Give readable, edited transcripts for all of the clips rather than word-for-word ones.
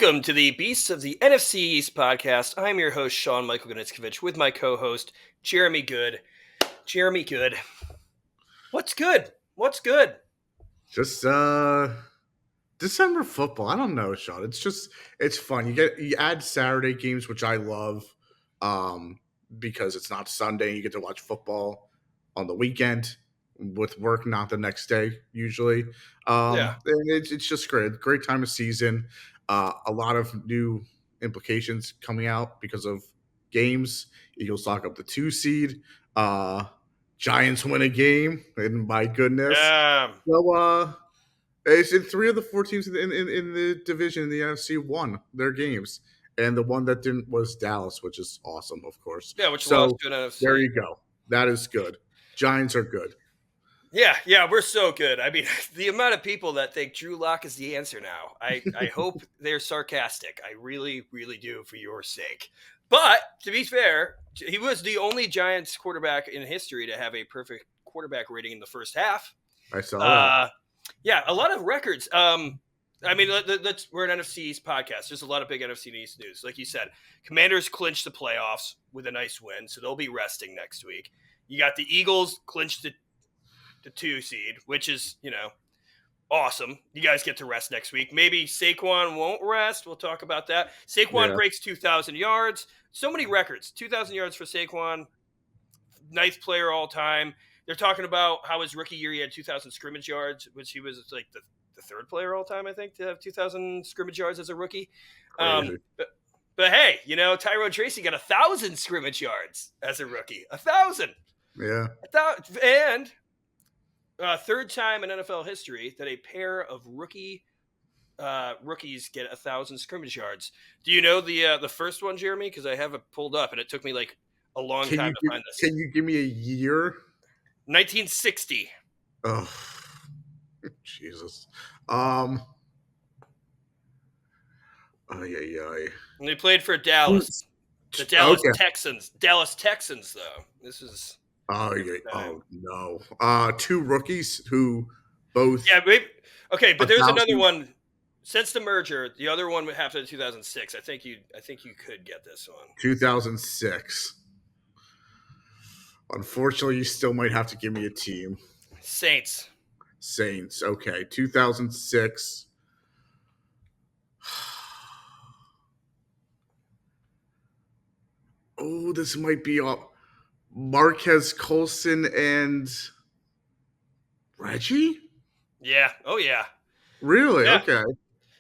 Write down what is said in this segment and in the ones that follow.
Welcome to the Beasts of the NFC East podcast. I'm your host, Sean Gnitzcavich, with my co-host, Jeremy Goode. Jeremy Goode. What's good? What's good? Just December football. I don't know, Sean. It's fun. You add Saturday games, which I love, because it's not Sunday. You get to watch football on the weekend with work not the next day usually. And it's just great time of season. A lot of new implications coming out because of games. Eagles lock up the 2 seed. Giants win a game, and my goodness. So it's in 3 of the 4 teams in the division in the NFC won their games, and the one that didn't was Dallas, which is awesome, of course. Yeah, which lost to an NFC. There you go. That is good. Giants are good. Yeah, we're so good. I mean, the amount of people that think Drew Lock is the answer now, I hope they're sarcastic. I really, really do, for your sake. But to be fair, he was the only Giants quarterback in history to have a perfect quarterback rating in the first half. I saw that. Yeah, a lot of records. I mean, we're an NFC East podcast. There's a lot of big NFC East news. Like you said, Commanders clinched the playoffs with a nice win, so they'll be resting next week. You got the Eagles clinched the 2 seed, which is, awesome. You guys get to rest next week. Maybe Saquon won't rest. We'll talk about that. Saquon breaks 2,000 yards. So many records. 2,000 yards for Saquon. Ninth player all time. They're talking about how his rookie year he had 2,000 scrimmage yards, which he was like the third player all time, I think, to have 2,000 scrimmage yards as a rookie. But hey, Tyrone Tracy got 1,000 scrimmage yards as a rookie. 1,000. Yeah. And third time in NFL history that a pair of rookies get 1,000 scrimmage yards. Do you know the first one, Jeremy? Because I have it pulled up, and it took me like a long time to find this. Can you give me a year? 1960. Oh, Jesus. And they played for Dallas. The Dallas Texans. Dallas Texans, though. This is. Oh no. 2 rookies who both. Yeah, maybe. Okay, but there's another one. Since the merger, the other one would have to be 2006. I think you could get this one. 2006. Unfortunately, you still might have to give me a team. Saints. Okay, 2006. Oh, this might be Marquez Colson and Reggie? Yeah. Oh, yeah. Really? Yeah. Okay.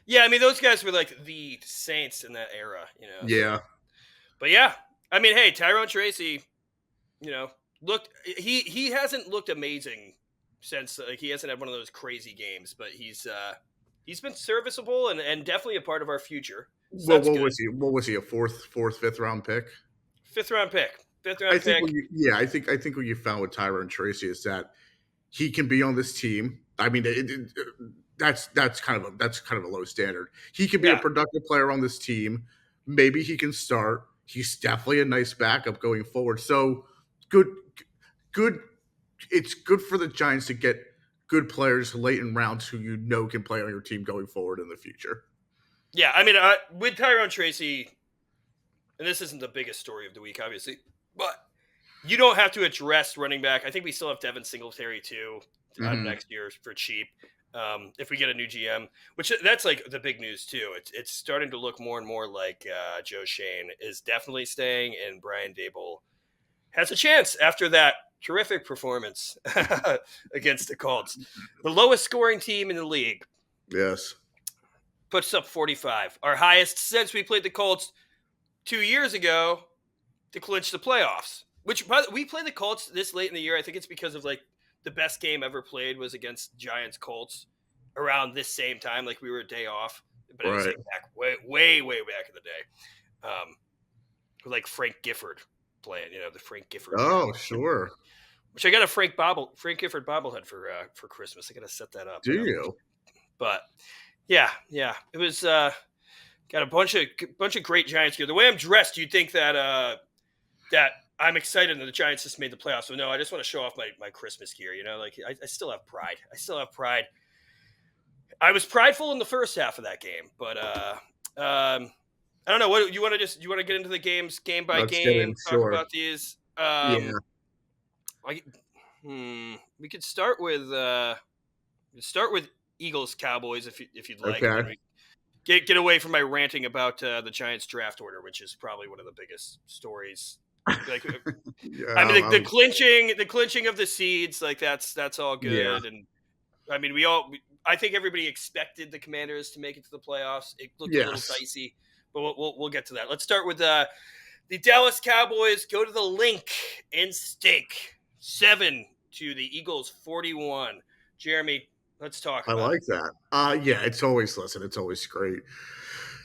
Yeah, I mean, those guys were like the Saints in that era, Yeah. But yeah, I mean, hey, Tyrone Tracy, looked he hasn't looked amazing since he hasn't had one of those crazy games, but he's been serviceable and definitely a part of our future. So what was he? A fifth round pick? Fifth round pick. I think what you found with Tyrone Tracy is that he can be on this team. I mean, that's kind of a low standard. He can be a productive player on this team. Maybe he can start. He's definitely a nice backup going forward. So good. It's good for the Giants to get good players late in rounds who can play on your team going forward in the future. Yeah, I mean, with Tyrone Tracy, and this isn't the biggest story of the week, obviously, but you don't have to address running back. I think we still have Devin Singletary too next year for cheap. If we get a new GM, which that's like the big news too. It's starting to look more and more like Joe Shane is definitely staying, and Brian Daboll has a chance after that terrific performance against the Colts, the lowest scoring team in the league. Yes, puts up 45, our highest since we played the Colts 2 years ago to clinch the playoffs. Which we played the Colts this late in the year. I think it's because of like the best game ever played was against Giants Colts around this same time. Like we were a day off, but it was like back way back in the day. With like Frank Gifford playing, the Frank Gifford. Oh, sure. Which I got a Frank Gifford bobblehead for Christmas. I got to set that up. Do you? But yeah, it was got a bunch of great Giants gear. The way I'm dressed, do you think that that I'm excited that the Giants just made the playoffs? So no, I just want to show off my Christmas gear. Like I still have pride. I was prideful in the first half of that game, but I don't know. What you want to just you want to get into the games game by Let's get game, in. talk Sure. about these. Yeah. I, we could start with Eagles Cowboys if you'd like, and Okay. then we get away from my ranting about the Giants draft order, which is probably one of the biggest stories. Like, I Yeah. mean, the clinching of the seeds, like that's all Yeah. good, and I mean, I think everybody expected the Commanders to make it to the playoffs. It looked a little Yes. dicey, but we'll get to that. Let's start with the Dallas Cowboys. Go to the link and stake 7 to the Eagles 41. Jeremy, let's talk I about it. like that. Yeah, it's always it's always great.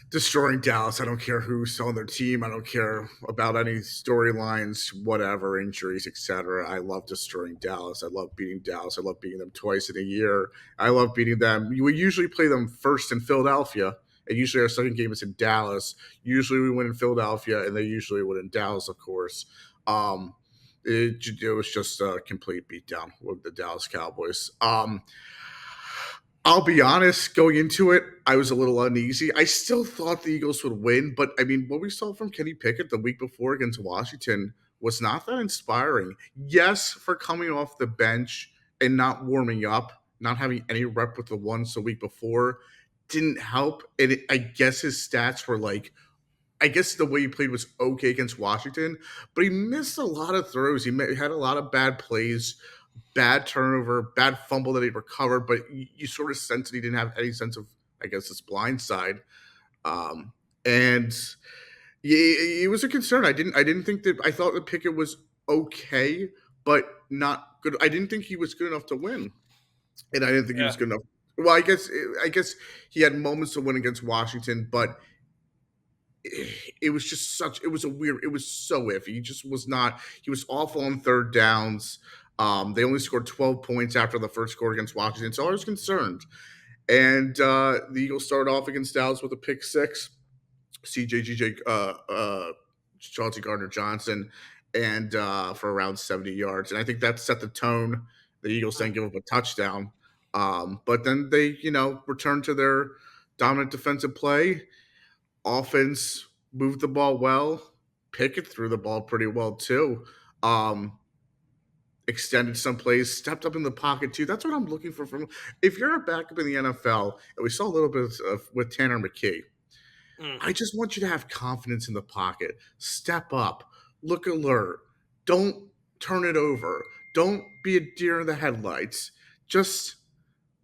Destroying Dallas. I don't care who's on their team. I don't care about any storylines, whatever, injuries, etc. I love destroying Dallas. I love beating Dallas. I love beating them twice in a year. I love beating them. We usually play them first in Philadelphia, and usually our second game is in Dallas. Usually we win in Philadelphia, and they usually win in Dallas, of course. It was just a complete beatdown with the Dallas Cowboys. I'll be honest, going into it, I was a little uneasy. I still thought the Eagles would win, but I mean, what we saw from Kenny Pickett the week before against Washington was not that inspiring. Yes, for coming off the bench and not warming up, not having any rep with the ones the week before didn't help. And I guess his stats were like, I guess the way he played was okay against Washington, but he missed a lot of throws. He had a lot of bad plays, bad turnover, bad fumble that he recovered, but you sort of sense that he didn't have any sense of, I guess, this blind side. And yeah, it was a concern. I didn't think that. I thought that Pickett was okay, but not good. I didn't think he was good enough to win, and I didn't think he Yeah, was good enough. Well, I guess he had moments to win against Washington, but it was just it was it was so iffy. He just was not, he was awful on third downs. They only scored 12 points after the first score against Washington, so I was concerned. And the Eagles started off against Dallas with a pick six. CJGJ, Chauncey Gardner Johnson, and for around 70 yards. And I think that set the tone. The Eagles didn't give up a touchdown. But then they, returned to their dominant defensive play. Offense moved the ball well. Pickett threw the ball pretty well too. Um, Extended some plays, stepped up in the pocket too. That's what I'm looking for from. If you're a backup in the NFL, and we saw a little bit of with Tanner McKee, mm. I just want you to have confidence in the pocket. Step up, look alert. Don't turn it over. Don't be a deer in the headlights. Just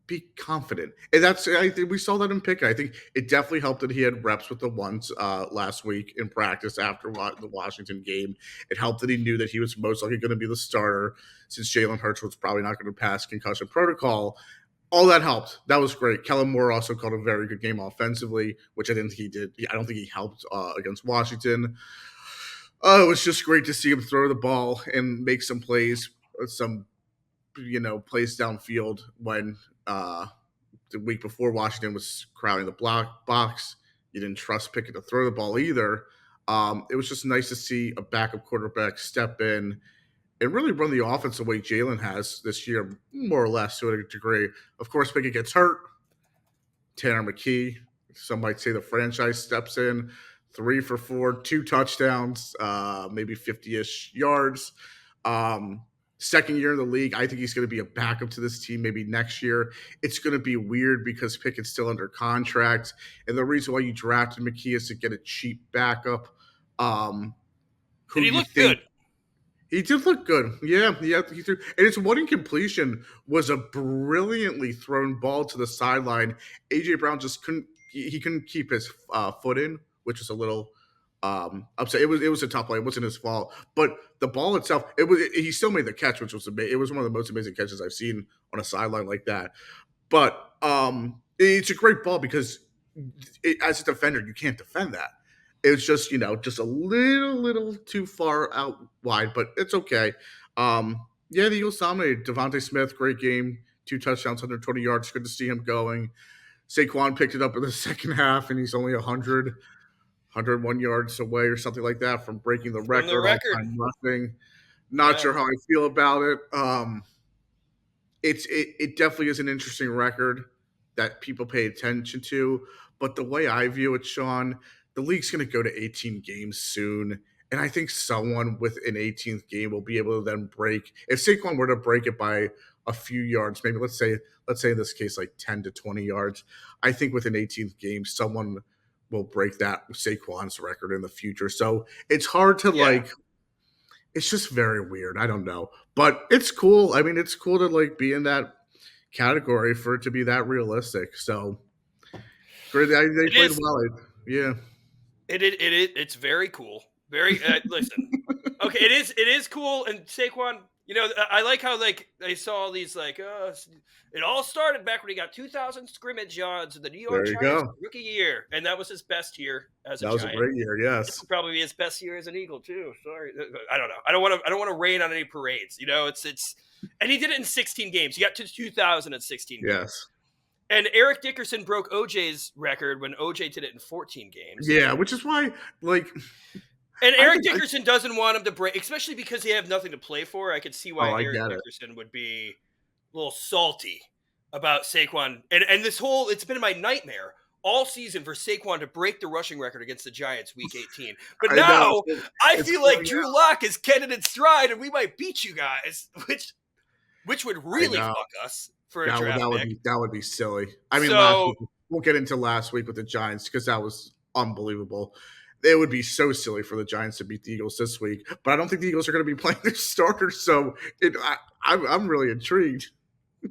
be confident. And I think we saw that in Pickett. I think it definitely helped that he had reps with the ones last week in practice after the Washington game. It helped that he knew that he was most likely going to be the starter since Jalen Hurts was probably not going to pass concussion protocol. All that helped. That was great. Kellen Moore also called a very good game offensively, which I didn't think he did. I don't think he helped against Washington. It was just great to see him throw the ball and make some plays, some plays downfield when the week before Washington was crowding the block box. You didn't trust Pickett to throw the ball either. It was just nice to see a backup quarterback step in and really run the offense the way Jalen has this year, more or less to a degree. Of course, Pickett gets hurt. Tanner McKee, some might say the franchise steps in, 3 for 4, 2 touchdowns, maybe 50-ish yards. Second year in the league, I think he's going to be a backup to this team maybe next year. It's going to be weird because Pickett's still under contract, and the reason why you drafted McKee is to get a cheap backup. And Who he you looked think good. he did look good. Yeah, he threw, and his one incompletion was a brilliantly thrown ball to the sideline. AJ Brown just couldn't. He couldn't keep his foot in, which was a little upset. It was a tough play. It wasn't his fault, but the ball itself, he still made the catch, which was amazing. It was one of the most amazing catches I've seen on a sideline like that. But it's a great ball because as a defender, you can't defend that. It was just just a little too far out wide, but it's okay. Yeah, the Eagles dominated. Devontae Smith, great game, 2 touchdowns, 120 yards. Good to see him going. Saquon picked it up in the second half, and he's only 101 yards away or something like that from breaking the From the record all record. time rushing. Not Yeah. sure how I feel about it. It definitely is an interesting record that people pay attention to, But the way I view it, Sean, the league's going to go to 18 games soon. And I think someone with an 18th game will be able to then break. If Saquon were to break it by a few yards, maybe let's say in this case like 10 to 20 yards, I think with an 18th game, someone will break that Saquon's record in the future. So it's hard to it's just very weird. I don't know, but it's cool. I mean, it's cool to like be in that category for it to be that realistic. So great, they played well. Yeah. It's very cool. Very listen. Okay, it is cool, and Saquon. I like how like they saw all these like it all started back when he got 2,000 scrimmage yards in the New York There you Giants go. rookie year, and that was his best year as a That was a Giant. great year. This Yes. will probably be his best year as an Eagle too. Sorry, I don't know. I don't want to rain on any parades. It's and he did it in 16 games. He got to 2,000 in 16 games. Yes. And Eric Dickerson broke OJ's record when OJ did it in 14 games. Yeah, which is why like. And Eric Dickerson doesn't want him to break, especially because he have nothing to play for. I could see why Eric Dickerson would be a little salty about Saquon. And this whole, it's been my nightmare all season for Saquon to break the rushing record against the Giants week 18. But now I feel like Drew Lock is getting in stride and we might beat you guys, which would really fuck us for a draft pick. That would be silly. I mean, last week, we'll get into last week with the Giants because that was unbelievable. It would be so silly for the Giants to beat the Eagles this week, but I don't think the Eagles are going to be playing their starters, so I'm really intrigued.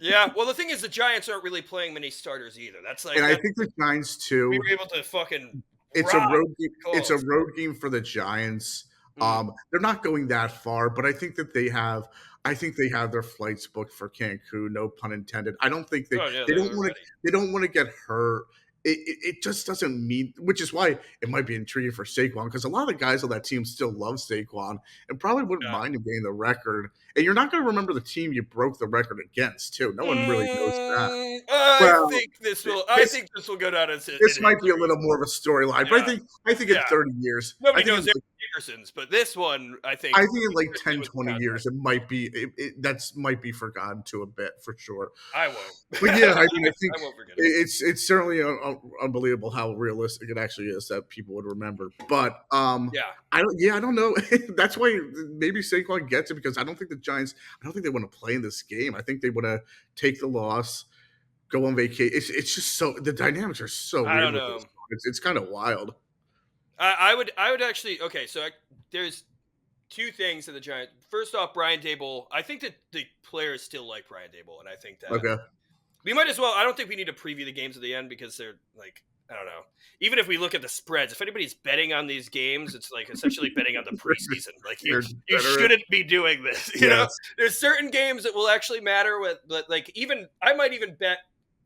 Yeah, well, the thing is, the Giants aren't really playing many starters either. That's like, and I think the Giants too. We were able to fucking. It's a road game. It's a road game for the Giants. They're not going that far, but I think that they have. I think they have their flights booked for Cancun. No pun intended. I don't think they don't want to get hurt. It just doesn't mean, which is why it might be intriguing for Saquon because a lot of the guys on that team still love Saquon and probably wouldn't mind him getting the record. And you're not going to remember the team you broke the record against, too. No one really knows that. I think this will go down as this might be a little more of a storyline, but I think in 30 years, nobody knows Dickerson's, but this one, I think in like 10, 20 years, it might be might be forgotten to a bit for sure. I won't. But yeah, I mean, I think I won't forget it. It's certainly unbelievable how realistic it actually is that people would remember. But I don't know. That's why maybe Saquon gets it because I don't think the Giants. I don't think they want to play in this game. I think they want to take the loss, go on vacation. It's just so the dynamics are so weird. I don't know. It's kind of wild. I would actually so there's two things in the Giants. First off, Brian Daboll. I think that the players still like Brian Daboll, and I think that we might as well. I don't think we need to preview the games at the end because they're like, I don't know. Even if we look at the spreads, if anybody's betting on these games, it's like essentially betting on the preseason. Like you shouldn't be doing this. You know, there's certain games that will actually matter. Like I might even bet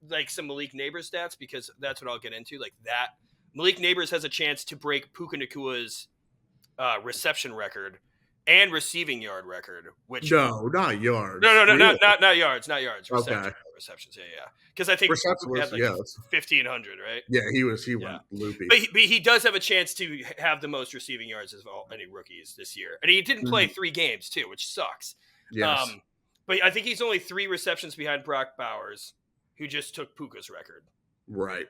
like some Malik Neighbors stats because that's what I'll get into. Like that Malik Neighbors has a chance to break Puka Nakua's reception record and receiving yard record. Which not yards. No, not yards, not yards. Receptions, yeah. Because I think receptions had like 1,500, right? Yeah, he went loopy. But he does have a chance to have the most receiving yards of any rookies this year, and he didn't play 3 games too, which sucks. Yes. But I think he's only 3 receptions behind Brock Bowers, who just took Puka's record. Right.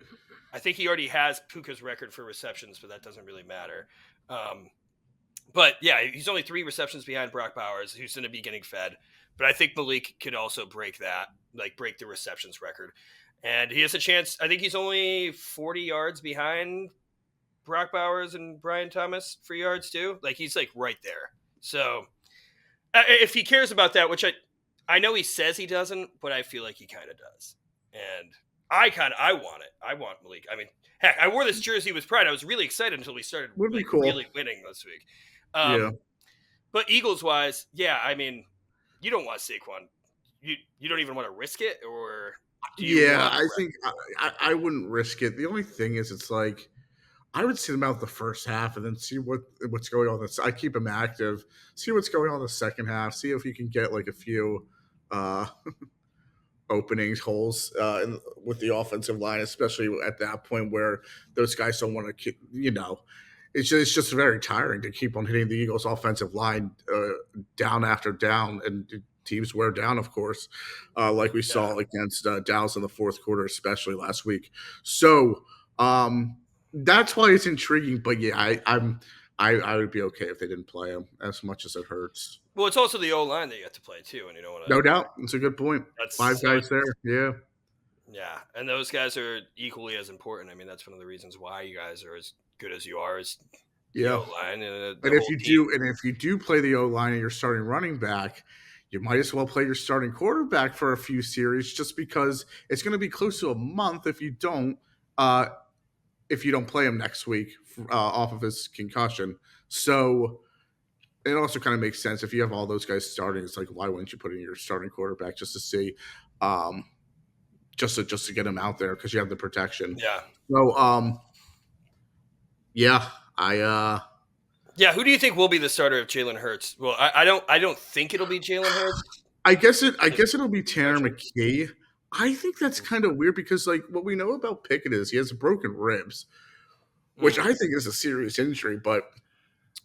I think he already has Puka's record for receptions, but that doesn't really matter. But yeah, he's only 3 receptions behind Brock Bowers, who's going to be getting fed. But I think Malik could also break that, like break the receptions record. And he has a chance. I think he's only 40 yards behind Brock Bowers and Brian Thomas for yards too. Like he's like right there. So if he cares about that, which I know he says he doesn't, but I feel like he kind of does. And I want it. I want Malik. I mean, heck, I wore this jersey with pride. I was really excited until we started really winning this week. But Eagles wise, I mean, you don't want Saquon. You don't even want to risk it, or I think I wouldn't risk it. The only thing is, it's like I would sit him out the first half and then see what's going on. I keep him active, see what's going on in the second half, see if you can get like a few openings, holes with the offensive line, especially at that point where those guys don't want to, it's just very tiring to keep on hitting the Eagles' offensive line down after down, and teams wear down, of course, like we saw against Dallas in the fourth quarter, especially last week. So That's why it's intriguing. But yeah, I would be okay if they didn't play him as much as it hurts. Well, it's also the O line that you have to play too, and you don't want to. No doubt, it's a good point. That's 5 so. guys there, yeah. Yeah, and those guys are equally as important. I mean, that's one of the reasons why you guys are as good as you are, is the Yeah. O line and the And whole team. if you do play the O line and you're starting running back, you might as well play your starting quarterback for a few series, just because it's going to be close to a month uh, if you don't play him next week off of his concussion. So it also kind of makes sense if you have all those guys starting. It's like, why wouldn't you put in your starting quarterback just to see, um, just to get him out there because you have the protection. Yeah. So yeah, Yeah, who do you think will be the starter of Jalen Hurts? Well, I don't think it'll be Jalen Hurts. I guess it'll be Tanner McKee. I think that's kind of weird because like what we know about Pickett is he has broken ribs, which I think is a serious injury, but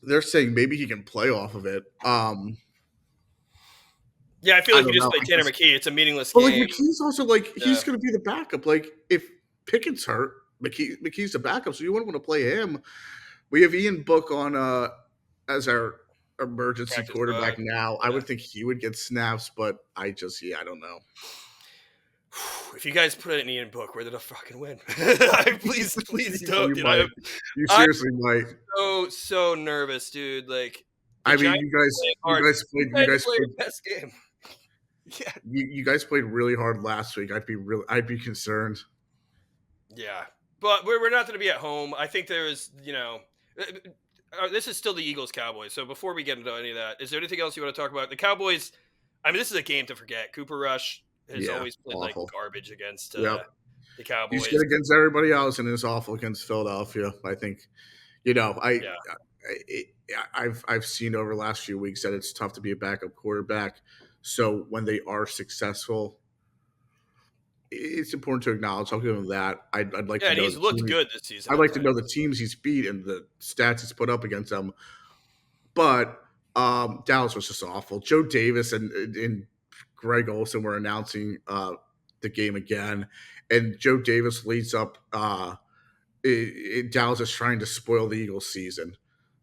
they're saying maybe he can play off of it. Yeah, I feel like you just play Tanner McKee. It's a meaningless game. Like McKee's also like he's going to be the backup. Like if Pickett's hurt, McKee's the backup, so you wouldn't want to play him. We have Ian Book on as our emergency practice quarterback now. Yeah. I would think he would get snaps, but I don't know. If you guys put it in Ian Book, we're gonna fucking win. please don't. You seriously might. So nervous, dude. Like, I mean, you guys played your best game. Yeah, you guys played really hard last week. I'd be concerned. Yeah, but we're not going to be at home. I think there's, this is still the Eagles Cowboys. So before we get into any of that, is there anything else you want to talk about? The Cowboys, I mean, this is a game to forget. Cooper Rush has always played awful. Like garbage against the Cowboys. He's good against everybody else and is awful against Philadelphia. I think, I've seen over the last few weeks that it's tough to be a backup quarterback. So when they are successful, it's important to acknowledge. I'll give him that. I'd like to know. And he's looked good this season. I'd like to know the teams he's beat and the stats he's put up against them. But Dallas was just awful. Joe Davis and Greg Olsen were announcing the game again, and Joe Davis leads up. Dallas is trying to spoil the Eagles' season.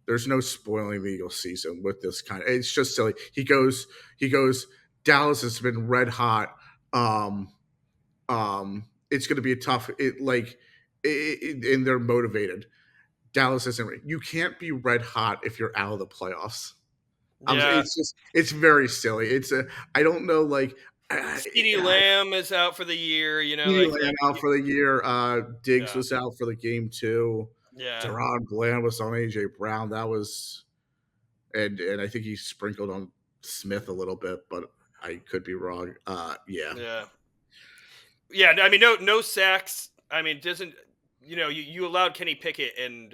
There's no spoiling the Eagles' season with this kind of. It's just silly. He goes. Dallas has been red hot. It's going to be a tough. And they're motivated. Dallas isn't. You can't be red hot if you're out of the playoffs. Yeah. It's very silly. I don't know. Like CeeDee Lamb is out for the year. CeeDee Lamb out for the year. Diggs was out for the game too. Yeah. Deron Bland was on AJ Brown. That was, and I think he sprinkled on Smith a little bit, but I could be wrong. Yeah. I mean, no sacks. I mean, doesn't you allowed Kenny Pickett and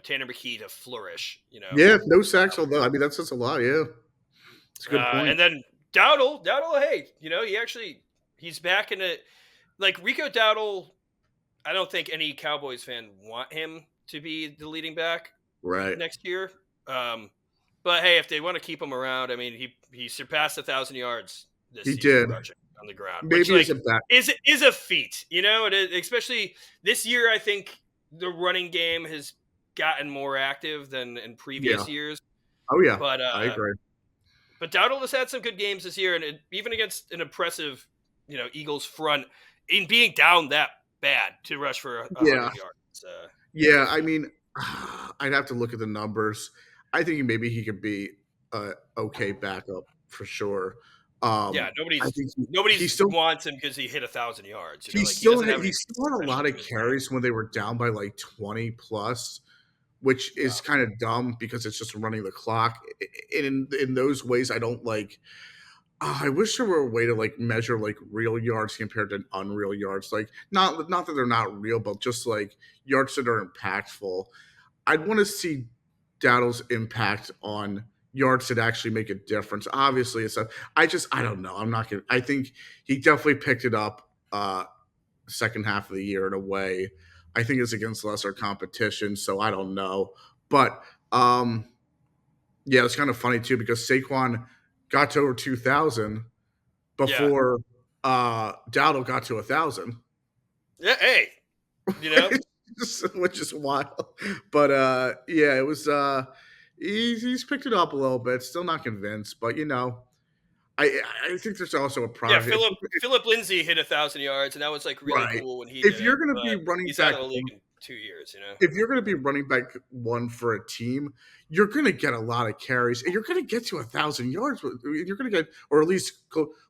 Tanner McKee to flourish. Yeah, no sacks. Although I mean that's just a lot. Yeah, it's a good point. And then Dowdle, hey, he's back in it. Like Rico Dowdle, I don't think any Cowboys fan want him to be the leading back next year. But hey, if they want to keep him around, I mean, he surpassed 1,000 yards this season rushing on the ground. Maybe which, is a feat. It is, especially this year. I think the running game has gotten more active than in previous years. Oh yeah, but I agree. But Dowdle has had some good games this year, and even against an impressive, Eagles front, in being down that bad to rush for 100 yards. I mean, I'd have to look at the numbers. I think maybe he could be okay backup for sure. Nobody still wants him because he hit 1,000 yards. He still had a lot of carries when they were down by like 20 plus. Which is kind of dumb because it's just running the clock. In those ways, I don't like. I wish there were a way to like measure like real yards compared to unreal yards. Like not that they're not real, but just like yards that are impactful. I'd want to see Dowdle's impact on yards that actually make a difference. Obviously, I don't know. I'm not gonna. I think he definitely picked it up second half of the year in a way. I think it's against lesser competition, so I don't know. But it's kind of funny too because Saquon got to over 2,000 before Dowdle got to 1,000. Yeah, hey, You know? which is wild. But yeah, it was. He's picked it up a little bit. Still not convinced, but I think there's also a Yeah, product. Philip Lindsay hit 1,000 yards, and that was like really Right. cool when he If did you're it. going to be But running he's out back, of the league in 2 years. You know. if you're going to be running back one for a team, you're going to get a lot of carries, and you're going to get to 1,000 yards. You're going to get, or at least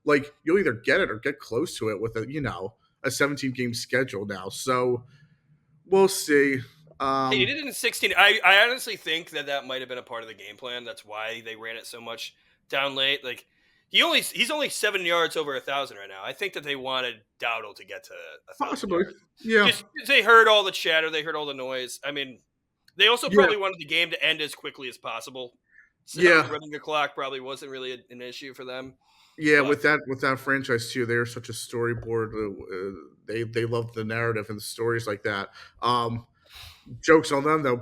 like you'll either get it or get close to it with a 17 game schedule now. So we'll see. Hey, he did it in 16. I honestly think that might have been a part of the game plan. That's why they ran it so much down late. Like he's only 7 yards over 1,000 right now. I think that they wanted Dowdle to get to 1,000 Possibly, yards. yeah, Just they heard all the chatter, they heard all the noise. I mean, they also yeah, probably wanted the game to end as quickly as possible. So yeah. running the clock probably wasn't really an issue for them. Yeah, But with that franchise too, they're such a storyboard. They love the narrative and the stories like that. Jokes on them though.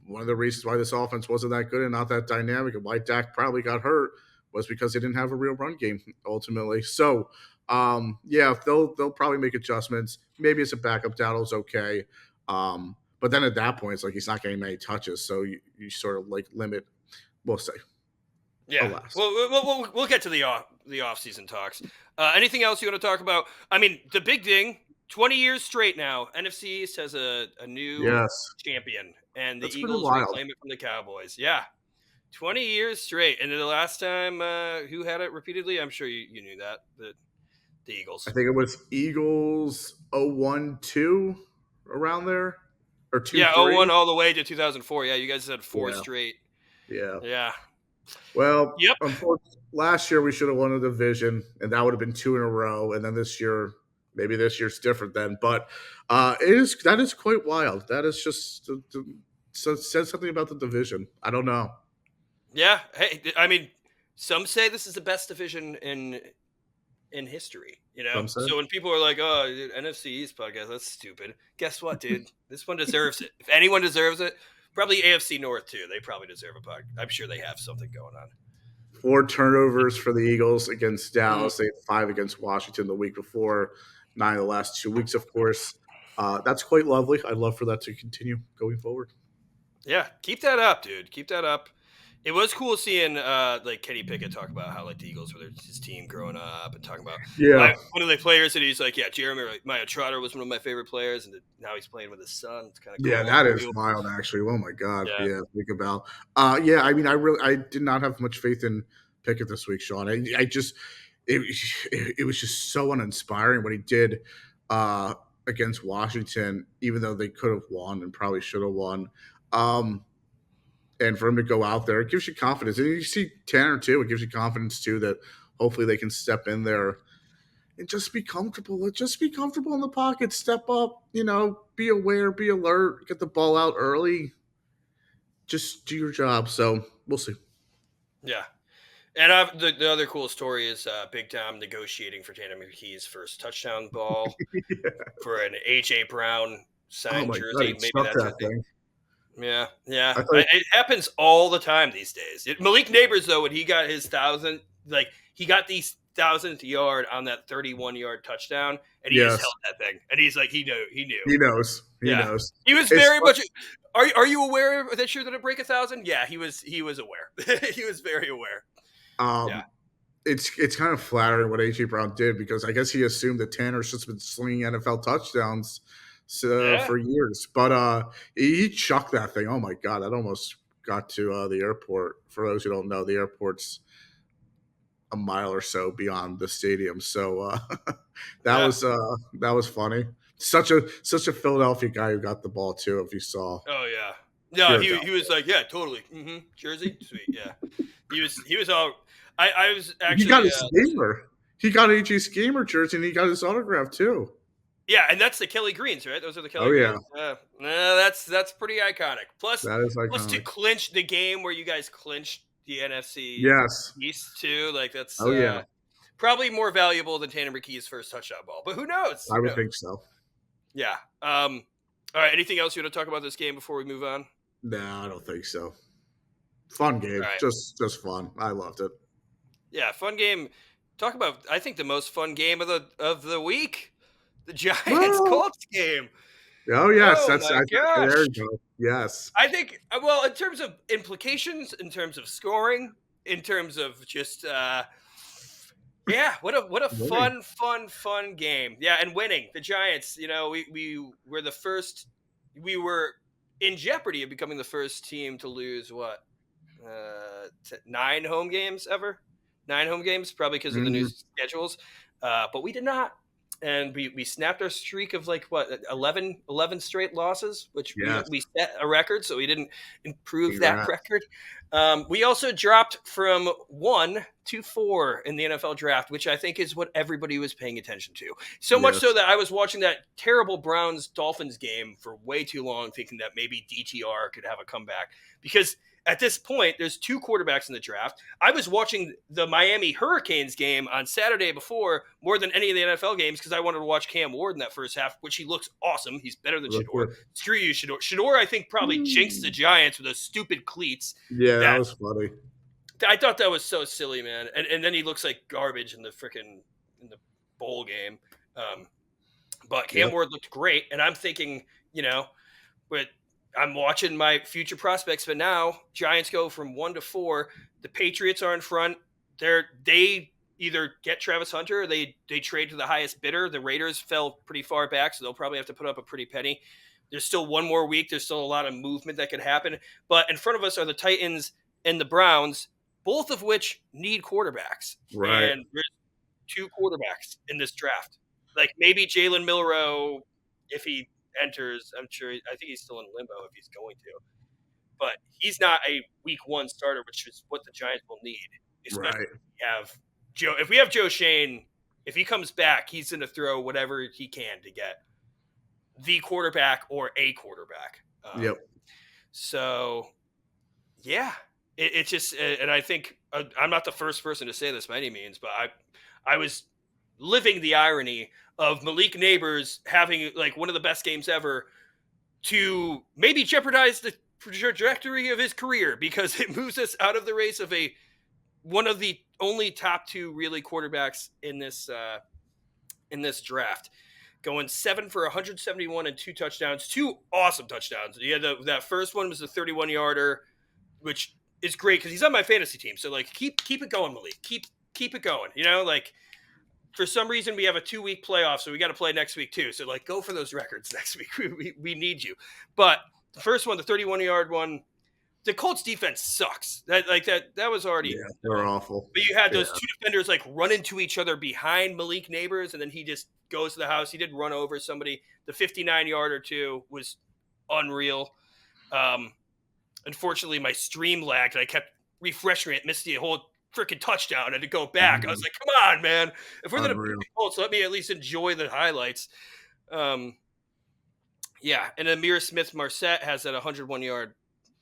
One of the reasons why this offense wasn't that good and not that dynamic, and why Dak probably got hurt, was because they didn't have a real run game ultimately. So, yeah, they'll probably make adjustments. Maybe as a backup, Dowdle's okay. But then at that point, it's like he's not getting many touches, so you sort of like limit. We'll say. yeah, Alas. we'll get to the off season talks. Anything else you want to talk about? I mean, the big thing. 20 years straight now, NFC East has a new Yes. champion, and the That's pretty Eagles wild. reclaim it from the Cowboys. Yeah, 20 years straight. And the last time who had it repeatedly? I'm sure you knew that. The I Eagles. think it was Eagles 0-1-2 around there, or Yeah, 0-1 2-3. all the way to 2004. Yeah, you guys had four Yeah, straight. yeah. Yeah. Well, Yep. unfortunately, last year we should have won a division, and that would have been two in a row. And then this year, maybe this year's different then. But that is quite wild. That is just so says something about the division. I don't know. Yeah. Hey, I mean, some say this is the best division in history, you know? Some say. So when people are like, oh, dude, NFC East podcast, that's stupid. Guess what, dude? This one deserves it. If anyone deserves it, probably AFC North too. They probably deserve a podcast. I'm sure they have something going on. 4 turnovers for the Eagles against Mm, Dallas. They had 5 against Washington the week before. 9 of the last 2 weeks, of course. That's quite lovely. I'd love for that to continue going forward. yeah, keep that up, dude. Keep that up. It was cool seeing like Kenny Pickett talk about how like the Eagles were his team growing up and talking about Yeah, one of the players that he's like, yeah, Jeremy Maya Trotter was one of my favorite players, and now he's playing with his son. It's kind of yeah, cool. that is wild. Actually, oh my god, Yeah, yeah. Think about, yeah. I mean, I did not have much faith in Pickett this week, Sean. I just, it was just so uninspiring what he did against Washington, even though they could have won and probably should have won. And for him to go out there, it gives you confidence. And you see Tanner too; it gives you confidence too that hopefully they can step in there and just be comfortable. Just be comfortable in the pocket. Step up. Be aware. Be alert. Get the ball out early. Just do your job. So we'll see. yeah. And the other cool story is Big Tom negotiating for Tanner McKee's first touchdown ball for an AJ Brown Oh signed my god, he jersey. Maybe chucked that's that what they. thing. Yeah, yeah. I thought, It happens all the time these days. Malik Neighbors, though, when he got his 1,000, like he got the 1,000th yard on that 31-yard touchdown, and he just yes, held that thing, and he's like, he knew, he knows. He yeah. knows. He was It's very much. Are you aware that you're going to break 1,000? Yeah, he was aware. He was very aware. Yeah, it's kind of flattering what AJ Brown did, because I guess he assumed that Tanner's just been slinging NFL touchdowns yeah, for years, but he chucked that thing. Oh my god, that almost got to the airport. For those who don't know, the airport's a mile or so beyond the stadium, so yeah. that was funny. Such a Philadelphia guy who got the ball too. If you saw, Oh yeah. No, pure he was like, yeah, totally. Jersey, sweet, yeah. He was all. I was he got actually his gamer. He got AJ's gamer jersey, and he got his autograph too. yeah, and that's the Kelly Greens, right? Those are the Oh Kelly yeah, Greens. That's pretty iconic. Plus, that is plus to iconic. clinch the game where you guys clinched the NFC Yes. East too. Like that's Oh yeah, probably more valuable than Tanner McKee's first touchdown ball. But who knows? I Who would knows? think so. Yeah. All right. Anything else you want to talk about this game before we move on? No, I don't think so. Fun game, All right. just fun. I loved it. Yeah, fun game. Talk about I think the most fun game of the week. The Giants Well, Colts game. oh yes, Oh that's my I, there gosh. you go. Yes, I think, well, in terms of implications, in terms of scoring, in terms of just, yeah, what a winning. fun game. Yeah, and winning the Giants. We were the first. We were in jeopardy of becoming the first team to lose 9 home games ever. 9 home games, probably because of the new Mhm. schedules. But we did not. And we snapped our streak of like what 11 straight losses, which Yes, we set a record, so we didn't improve that congrats. record. We also dropped from 1 to 4 in the NFL draft, which I think is what everybody was paying attention to. So much so Yes, that I was watching that terrible Browns Dolphins game for way too long, thinking that maybe DTR could have a comeback because at this point, there's 2 quarterbacks in the draft. I was watching the Miami Hurricanes game on Saturday before more than any of the NFL games because I wanted to watch Cam Ward in that first half, which he looks awesome. He's better than look Shador. good. Screw you, Shador. Shador, I think, probably jinxed the Giants with those stupid cleats. Yeah, that That was funny. I thought that was so silly, man. And then he looks like garbage in the bowl game. But Cam Yep. Ward looked great, and I'm thinking, but I'm watching my future prospects. But now Giants go from 1 to 4. The Patriots are in front. They either get Travis Hunter or they trade to the highest bidder. The Raiders fell pretty far back, so they'll probably have to put up a pretty penny. There's still one more week. There's still a lot of movement that could happen. But in front of us are the Titans and the Browns, both of which need quarterbacks. Right. And there's 2 quarterbacks in this draft. Like maybe Jalen Milrow, if he enters, I think he's still in limbo if he's going to. But he's not a week 1 starter, which is what the Giants will need, especially Right. if we have Joe Shane, if he comes back, he's going to throw whatever he can to get the quarterback or a quarterback. Yep. So, yeah, it's just, and I think I'm not the first person to say this by any means, but I was living the irony of Malik Neighbors having like one of the best games ever to maybe jeopardize the trajectory of his career because it moves us out of the race of one of the only top 2 really quarterbacks in this draft. Going 7 for 171 and 2 touchdowns, 2 awesome touchdowns. Yeah, that first one was a 31-yarder, which is great because he's on my fantasy team. So like, keep it going, Malik. Keep it going. Like for some reason we have a 2-week playoff, so we got to play next week too. So like, go for those records next week. We need you. But the first one, the 31-yard one, the Colts defense sucks. That was already. Yeah, they're awful. But you had those Yeah. 2 defenders like run into each other behind Malik Neighbors, and then he just goes to the house. He did run over somebody. The 59-yarder too was unreal. Unfortunately, my stream lagged, and I kept refreshing it, missed the whole freaking touchdown, and had to go back. I was like, come on, man. If we're going to beat Unreal. the Colts, let me at least enjoy the highlights. Yeah, and Amir Smith-Marset has that 101-yard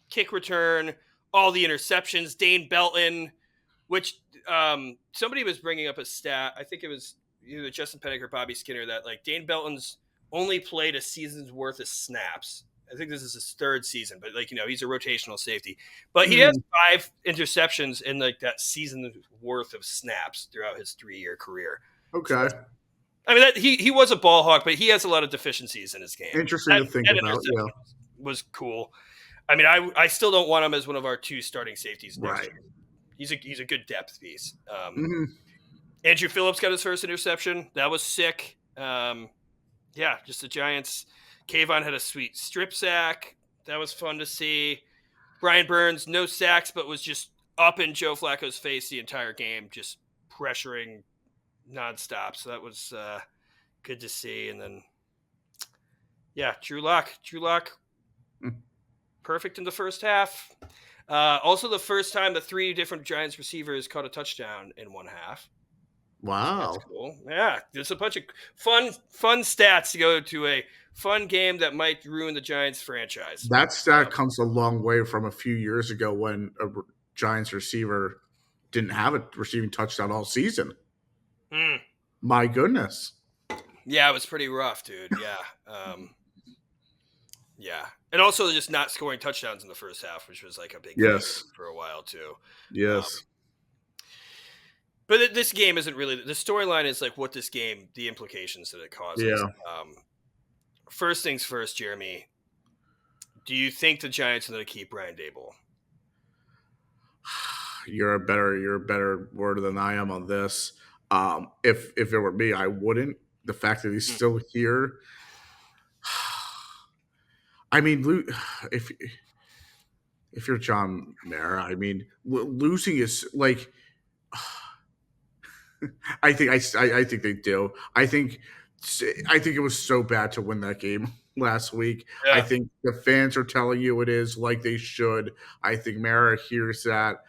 kick return, all the interceptions. Dane Belton, which somebody was bringing up a stat. I think it was either Justin Pennick or Bobby Skinner that like Dane Belton's only played a season's worth of snaps. I think this is his 3rd season, but like he's a rotational safety. But he has 5 interceptions in like that season's worth of snaps throughout his 3-year career. Okay. So, I mean, he was a ball hawk, but he has a lot of deficiencies in his game. Interesting to think about. Yeah. Was cool. I mean, I still don't want him as one of our 2 starting safeties next year. He's a good depth piece. Andrew Phillips got his first interception. That was sick. Yeah, just the Giants. Kayvon had a sweet strip sack. That was fun to see. Brian Burns, no sacks, but was just up in Joe Flacco's face the entire game, just pressuring nonstop. So that was good to see. And then, yeah, Drew Lock, perfect in the first half. Also, the first time the 3 different Giants receivers caught a touchdown in one half. Wow. That's cool. Yeah, there's a bunch of fun stats to go to a fun game that might ruin the Giants franchise. That stat comes a long way from a few years ago when a Giants receiver didn't have a receiving touchdown all season. My goodness. Yeah, it was pretty rough, dude. Yeah. Yeah. And also just not scoring touchdowns in the first half, which was like a big thing for a while too. Yes. But this game isn't really the storyline. Is like what this game, the implications that it causes. Yeah. First things first, Jeremy. Do you think the Giants are going to keep Brian Daboll? You're a better word than I am on this. If it were me, I wouldn't. The fact that he's still here. I mean, if you're John Mara, I mean, losing is like. I think they do. I think it was so bad to win that game last week. Yeah. I think the fans are telling you it is like they should. I think Mara hears that.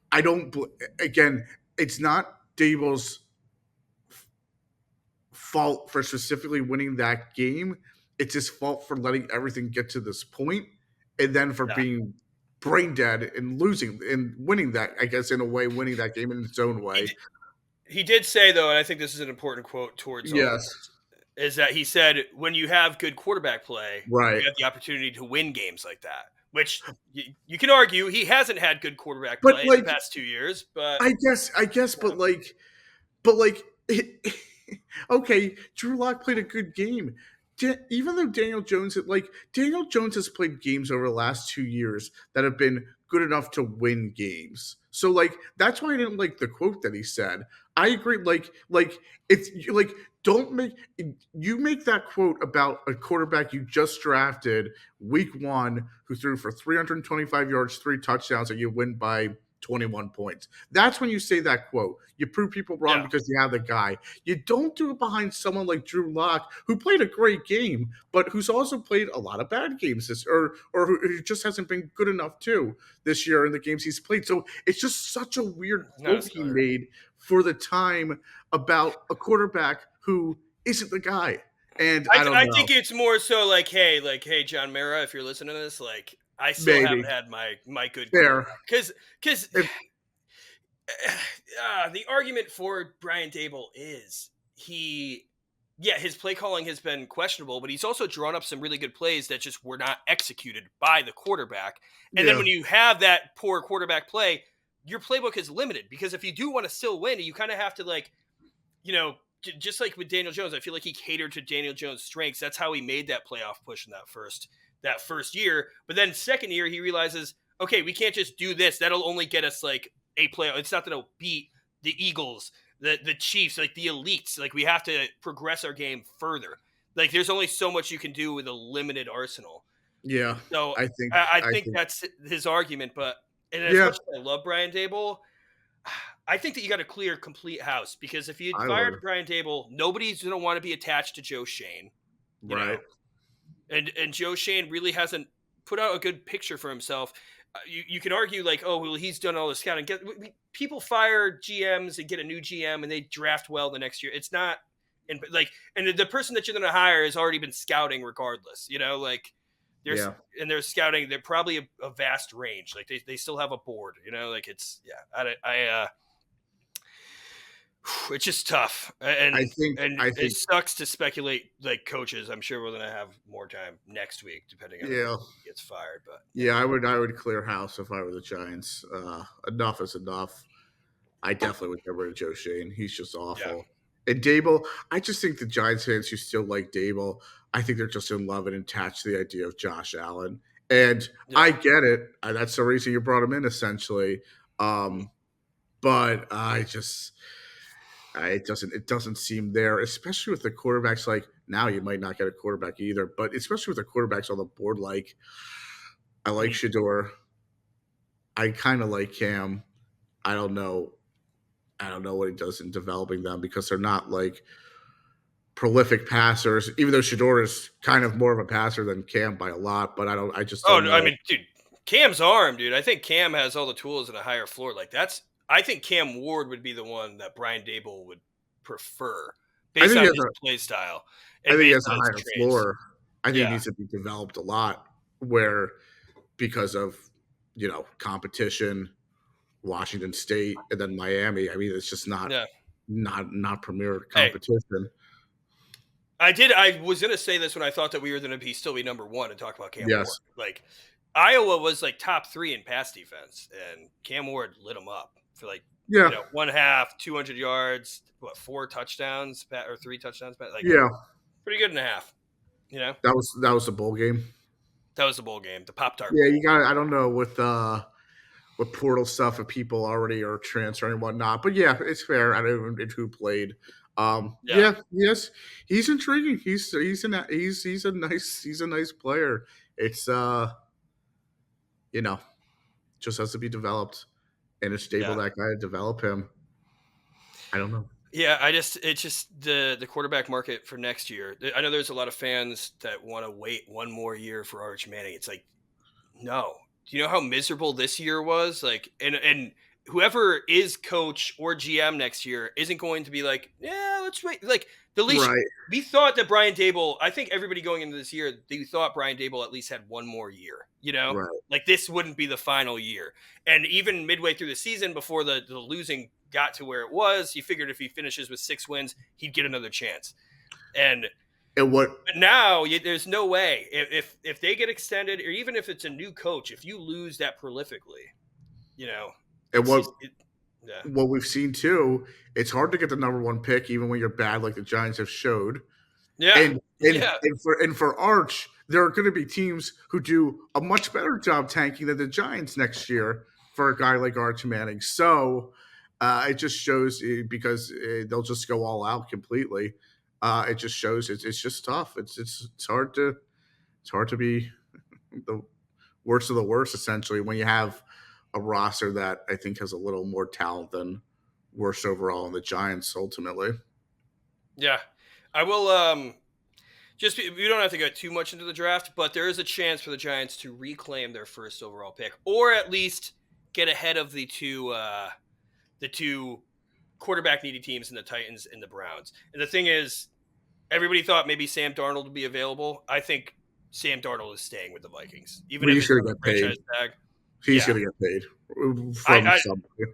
I don't. Again, it's not Daboll's fault for specifically winning that game. It's his fault for letting everything get to this point, and then for being brain dead and losing and winning that. I guess in a way, winning that game in its own way. He did say, though, and I think this is an important quote towards all of this, is that he said, when you have good quarterback play, right, you have the opportunity to win games like that, which you can argue he hasn't had good quarterback play in the past 2 years. But I guess, but okay, Drew Lock played a good game. Even though Daniel Jones has played games over the last 2 years that have been good enough to win games. So that's why I didn't like the quote that he said. I agree. It's don't make that quote about a quarterback you just drafted week 1 who threw for 325 yards, 3 touchdowns, and you win by 21 points. That's when you say that quote. You prove people wrong because you have the guy. You don't do it behind someone like Drew Lock, who played a great game, but who's also played a lot of bad games or who just hasn't been good enough too this year in the games he's played. So it's just such a weird quote he made for the time about a quarterback who isn't the guy. And I don't know. I think it's more so hey, John Mara, if you're listening to this, I still haven't had my good because the argument for Brian Daboll is his play calling has been questionable, but he's also drawn up some really good plays that just were not executed by the quarterback. And then when you have that poor quarterback play, your playbook is limited because if you do want to still win, you kind of have to just like with Daniel Jones, I feel like he catered to Daniel Jones' strengths. That's how he made that playoff push in that first year. But then second year, he realizes, okay, we can't just do this. That'll only get us a playoff. It's not going to beat the Eagles, the Chiefs, the elites. We have to progress our game further. There's only so much you can do with a limited arsenal. Yeah. So I think that's his argument. But as much as I love Brian Daboll, I think that you got to clear complete house because if you fired Brian Daboll, nobody's going to want to be attached to Joe Schoen. Right. And Joe Schoen really hasn't put out a good picture for himself. You can argue he's done all the scouting. People fire GMs and get a new GM and they draft well the next year. It's not and the person that you're going to hire has already been scouting regardless. They're scouting. They're probably a vast range. They still have a board. It's just tough, and I think it sucks to speculate coaches. I'm sure we're going to have more time next week, depending on who gets fired. But I would clear house if I were the Giants. Enough is enough. I definitely would get rid of Joe Schoen. He's just awful. Yeah. And Daboll, I just think the Giants fans who still like Daboll, I think they're just in love and attached to the idea of Josh Allen. And I get it. That's the reason you brought him in, essentially. But it doesn't seem there, especially with the quarterbacks. Now you might not get a quarterback either, but especially with the quarterbacks on the board, I like Shedeur. I kind of like Cam. I don't know what he does in developing them because they're not prolific passers, even though Shedeur is kind of more of a passer than Cam by a lot, but I just don't know. I mean, dude, Cam's arm, dude. I think Cam has all the tools and a higher floor. I think Cam Ward would be the one that Brian Daboll would prefer based on his play style. I think he has a higher floor. I think he needs to be developed a lot because of, competition, Washington State, and then Miami. I mean, it's just not premier competition. Hey, I was going to say this when I thought that we were going to still be number one and talk about Cam Ward. Iowa was top 3 in pass defense, and Cam Ward lit them up for Yeah. 200 yards, what, 4 touchdowns or 3 touchdowns, like Yeah. pretty good and a half. You know, That was the bowl game. that was the bowl game, the Pop Tart Yeah, you Bowl. got. I don't know with portal stuff if people already are transferring and whatnot, but yeah, it's fair. I don't know who played. Yeah, Yeah, yes, he's intriguing. He's a nice player. It's you know, just has to be developed in a stable yeah. that guy to develop him. I don't know. Yeah, it's just the quarterback market for next year. I know there's a lot of fans that want to wait one more year for Arch Manning. It's like, no. Do you know how miserable this year was? Like, and whoever is coach or GM next year isn't going to be like, yeah, let's wait. Like, the least Right, we thought that Brian Dable. I think everybody going into this year, they thought Brian Dable at least had one more year. right. Like this wouldn't be the final year. And even midway through the season, before the losing got to where it was, he figured if he finishes with 6 wins, he'd get another chance. And And what but now there's no way if they get extended, or even if it's a new coach, if you lose that prolifically, you know, and it's what just, yeah, what we've seen too, it's hard to get the number one pick even when you're bad, like the Giants have showed. yeah, And and yeah, and for Arch, there are going to be teams who do a much better job tanking than the Giants next year for a guy like Arch Manning. So it just shows because they'll just go all out completely. It just shows it's just tough. It's hard to be the worst of the worst essentially when you have a roster that I think has a little more talent than worst overall in the Giants ultimately. yeah. I will. We don't have to go too much into the draft, but there is a chance for the Giants to reclaim their first overall pick, or at least get ahead of the two quarterback needy teams in the Titans and the Browns. And the thing is, everybody thought maybe Sam Darnold would be available. I think Sam Darnold is staying with the Vikings, even But if he's it's going on to the get paid. franchise tag. He's Yeah, going to get paid I, from I somebody.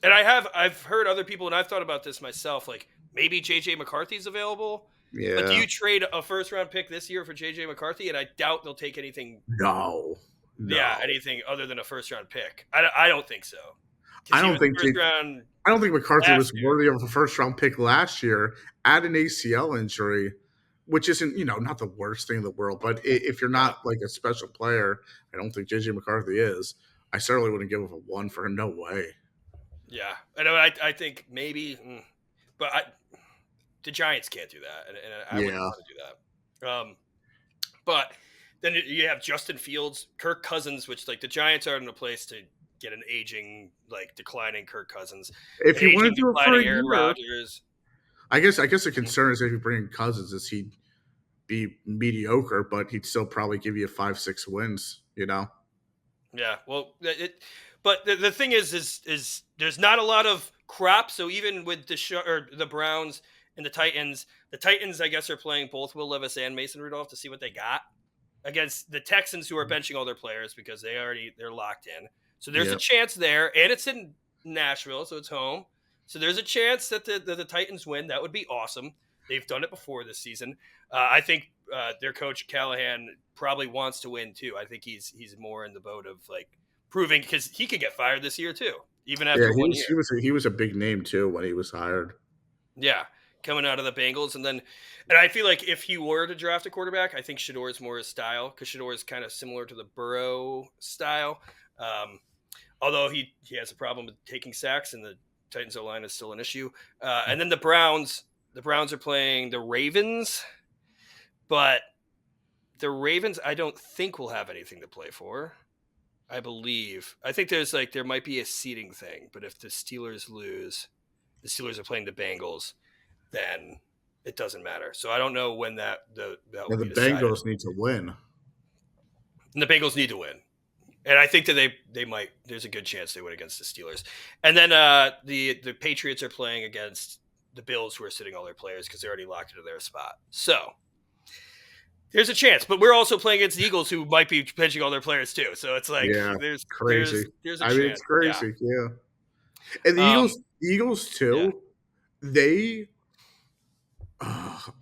and I've heard other people, and I've thought about this myself. Like maybe JJ McCarthy's available, but do Yeah. you trade a first round pick this year for JJ McCarthy? And I doubt they'll take anything. No. Yeah, No. anything other than a first round pick. I don't think so, because I he don't was think first round I don't think McCarthy last was year. worthy of a first round pick last year. Add an ACL injury, which isn't, not the worst thing in the world, but if you're Yeah, not like a special player, I don't think JJ McCarthy is. I certainly wouldn't give him a one for him. No way. yeah. I think maybe, but the Giants can't do that, and I wouldn't Yeah. want to do that. But then you have Justin Fields, Kirk Cousins, which like the Giants are in a place to get an aging, like declining Kirk Cousins, If an you want aging, to do it for a declining Aaron year, Rodgers. I guess the concern is if you bring in Cousins is he'd be mediocre, but he'd still probably give you 5-6 wins. Yeah, well, but the thing is there's not a lot of crop. So even with the Browns and the Titans, I guess, are playing both Will Levis and Mason Rudolph to see what they got against the Texans, who are benching all their players because they're locked in. So there's a Yeah. chance there, and it's in Nashville, so it's home. So there's a chance that the Titans win. That would be awesome. They've done it before this season. I think their coach Callahan probably wants to win too. I think he's more in the boat of like proving, because he could get fired this year too, even Yeah, after he one was year. he was a big name too when he was hired. Yeah, coming out of the Bengals, and I feel like if he were to draft a quarterback, I think Shador is more his style, because Shador is kind of similar to the Burrow style. Um, Although he has a problem with taking sacks, and the Titans O line is still an issue. And then the Browns are playing the Ravens, but the Ravens I don't think will have anything to play for. I believe. I think there might be a seeding thing, but if the Steelers lose, the Steelers are playing the Bengals, then it doesn't matter. So I don't know when that will And the be decided. Bengals need to win. And the Bengals need to win. And I think that they might. There's a good chance they win against the Steelers. And then the Patriots are playing against the Bills, who are sitting all their players because they're already locked into their spot. So there's a chance. But we're also playing against the Eagles, who might be benching all their players too. So it's like Yeah, there's crazy. there's a I mean, it's chance. Yeah. crazy. Yeah, and Um. The Eagles Yeah. too. They,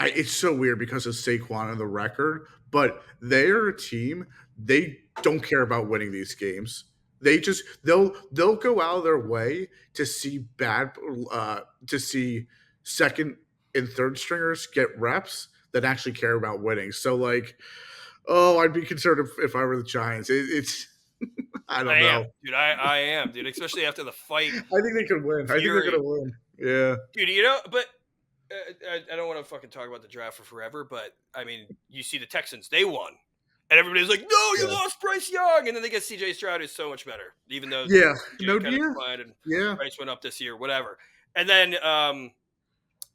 it's so weird because of Saquon and the record, but they're a team. They don't care about winning these games. They'll go out of their way to see to see second and third stringers get reps that actually care about winning. So like, oh, I'd be concerned if I were the Giants. It's I I don't am, know. dude. I am, dude. Especially after the fight, I think they could win. I think they're Fury, gonna win. Yeah. dude. But I don't want to fucking talk about the draft for forever. But I mean, you see the Texans, they won, and everybody's like, "No, you Yeah. lost Bryce Young," and then they get C.J. Stroud, who's so much better, even though Yeah. CJ No, kind of yeah. declined and Yeah. Bryce went up this year, whatever. And then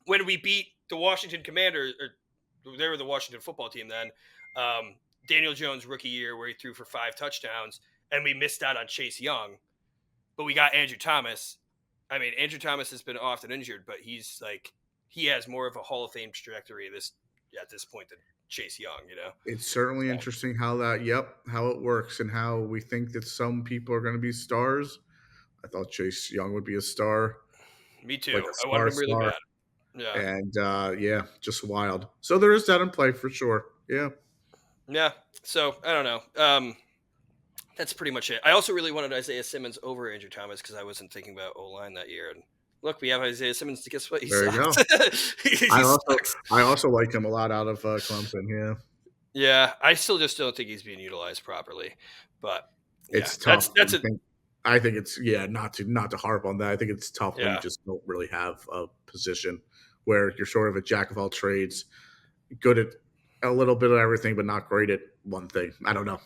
when we beat the Washington Commanders, or they were the Washington football team then, Daniel Jones rookie year where he threw for 5 touchdowns, and we missed out on Chase Young, but we got Andrew Thomas. I mean, Andrew Thomas has been often injured, but he has more of a Hall of Fame trajectory at this point than Chase Young, It's certainly So, interesting how it works and how we think that some people are going to be stars. I thought Chase Young would be a star, me like too. a I wanted him really star, bad. Yeah. and yeah, just wild. So there is that in play for sure. Yeah. Yeah. So I don't know. That's pretty much it. I also really wanted Isaiah Simmons over Andrew Thomas because I wasn't thinking about O-line that year. And look, we have Isaiah Simmons. Guess what? He There you go. sucks. He sucks. I also like him a lot out of Clemson. Yeah. Yeah, I still just don't think he's being utilized properly. But yeah, It's tough. that's it. I think it's not to harp on that. I think it's tough when you Yeah. just don't really have a position where you're sort of a jack of all trades, good at a little bit of everything, but not great at one thing. I don't know.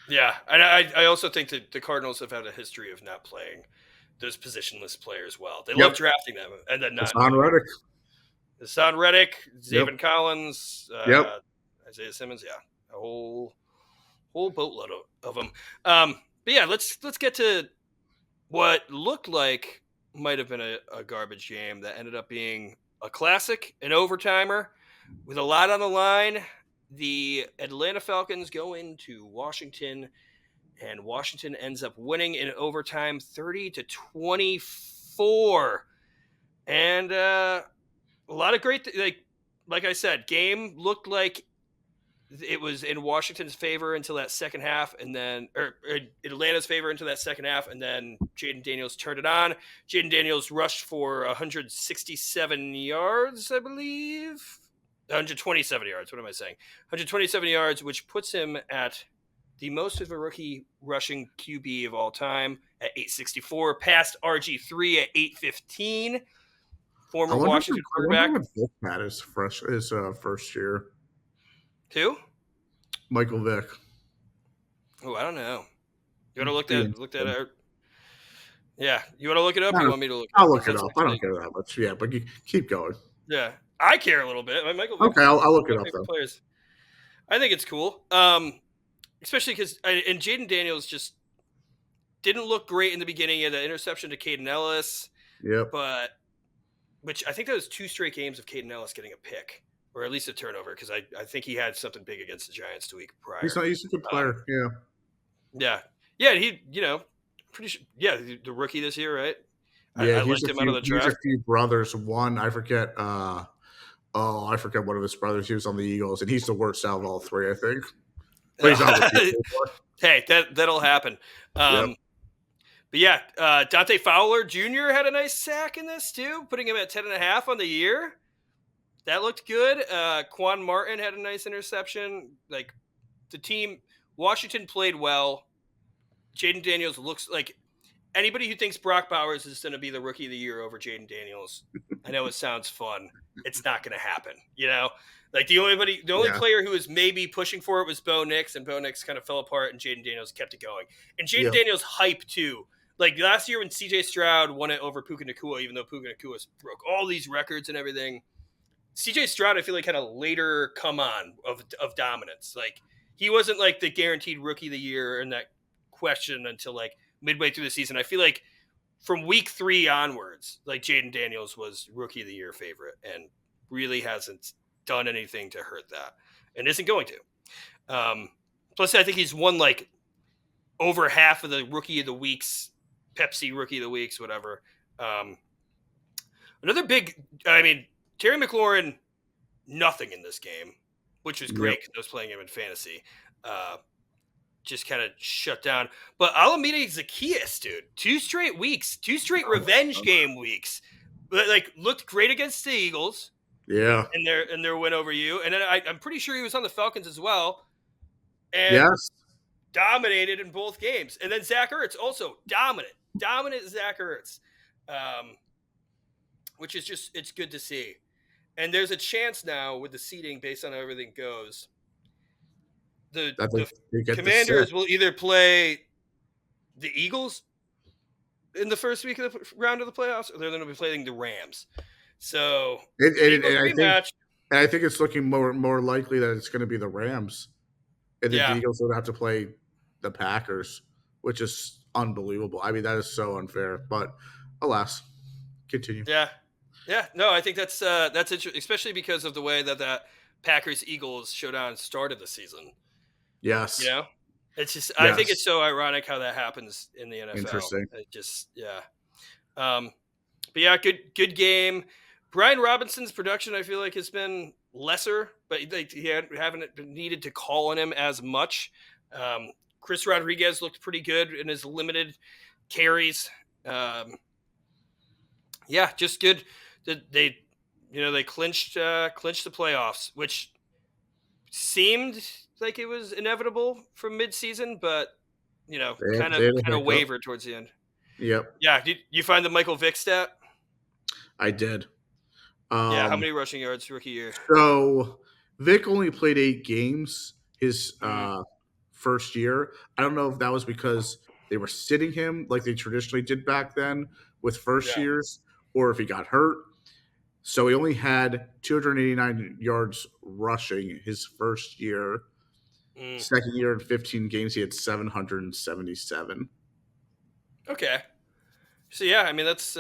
Yeah, and I also think that the Cardinals have had a history of not playing those positionless players well. They love drafting them and then not. Hassan Reddick. Hassan Reddick, Zaven Collins, Yep. Isaiah Simmons. Yeah, a whole boatload of them. But yeah, let's get to what looked like might have been a garbage game that ended up being a classic, an overtimer with a lot on the line. The Atlanta Falcons go into Washington, and Washington ends up winning in overtime 30-24. And a lot of great, like I said, game looked like it was in Washington's favor until that second half, and then or Atlanta's favor until that second half, and then Jaden Daniels turned it on. Jaden Daniels rushed for 167 yards, I believe. 127 yards. What am I saying? 127 yards, which puts him at the most of a rookie rushing QB of all time at 864, past RG3 at 815. Former Washington quarterback. I wonder what Vic had his first year. Who? Michael Vick. Oh, I don't know. You want to look at it? Yeah, you want to look it up? Or you want me to look? I'll look it up. I don't care that much. Yeah, but you keep going. Yeah, I care a little bit. Michael Vick, okay, I'll look it up though. Players. I think it's cool, especially because and Jaden Daniels just didn't look great in the beginning. He had the interception to Caden Ellis. Yep. Which I think that was 2 straight games of Caden Ellis getting a pick, or at least a turnover, because I think he had something big against the Giants the week prior. He's a good player. Yeah. He, pretty sure. Yeah, the rookie this year, right? Yeah, I liked him out of the draft. He's a few brothers. One, I forget. I forget one of his brothers. He was on the Eagles, and he's the worst out of all 3, I think. Hey, that'll happen. But yeah, Dante Fowler Jr. had a nice sack in this too, putting him at 10.5 on the year. That looked good. Quan Martin had a nice interception. Like the team, Washington played well. Jaden Daniels looks like anybody who thinks Brock Bowers is going to be the rookie of the year over Jaden Daniels. I know it sounds fun. It's not going to happen. Like the only player who was maybe pushing for it was Bo Nix, and Bo Nix kind of fell apart, and Jaden Daniels kept it going. And Jaden Daniels hype too. Like last year when C.J. Stroud won it over Puka Nacua, even though Puka Nacua broke all these records and everything, C.J. Stroud I feel like had a later come on of dominance. Like he wasn't like the guaranteed rookie of the year in that question until like midway through the season. I feel like from week 3 onwards, like Jaden Daniels was rookie of the year favorite and really hasn't done anything to hurt that and isn't going to. Plus, I think he's won like over half of the rookie of the weeks, Pepsi rookie of the weeks, whatever. Another big, Terry McLaurin, nothing in this game, which was great because I was playing him in fantasy. just kind of shut down. But Alameda Zacchaeus, dude, 2 straight weeks, 2 straight revenge game weeks. Like looked great against the Eagles Yeah. in their win over you, and then I'm pretty sure he was on the Falcons as well, and Yes. dominated in both games. And then Zach Ertz also dominant Zach Ertz, which is just it's good to see. And there's a chance now with the seeding based on how everything goes. The They get the Commanders set. will either play the Eagles in the first week of the round of the playoffs, or they're going to be playing the Rams. So Eagles rematch. And I think it's looking more likely that it's going to be the Rams, and the Yeah, Eagles would have to play the Packers, which is unbelievable. I mean, that is so unfair. But alas, continue. yeah. No, I think that's interesting, especially because of the way that Packers Eagles showdown started the season. You Yes. know, it's just I think Yes. it's so ironic how that happens in the NFL. Interesting. It just but yeah, good game. Brian Robinson's production, I feel like, has been lesser, but he haven't been needed to call on him as much. Chris Rodriguez looked pretty good in his limited carries. Yeah, just good. They clinched the playoffs, which seemed like it was inevitable from midseason, but kind They had a of hiccup. wavered towards the end. Yep. Yeah, did you find the Michael Vick stat? I did. Yeah, how many rushing yards rookie year? So Vic only played 8 games his Mm, first year. I don't know if that was because they were sitting him like they traditionally did back then with first yeah. years, or if he got hurt. So he only had 289 yards rushing his first year. Mm, Second year in 15 games, he had 777. okay. So yeah, I mean that's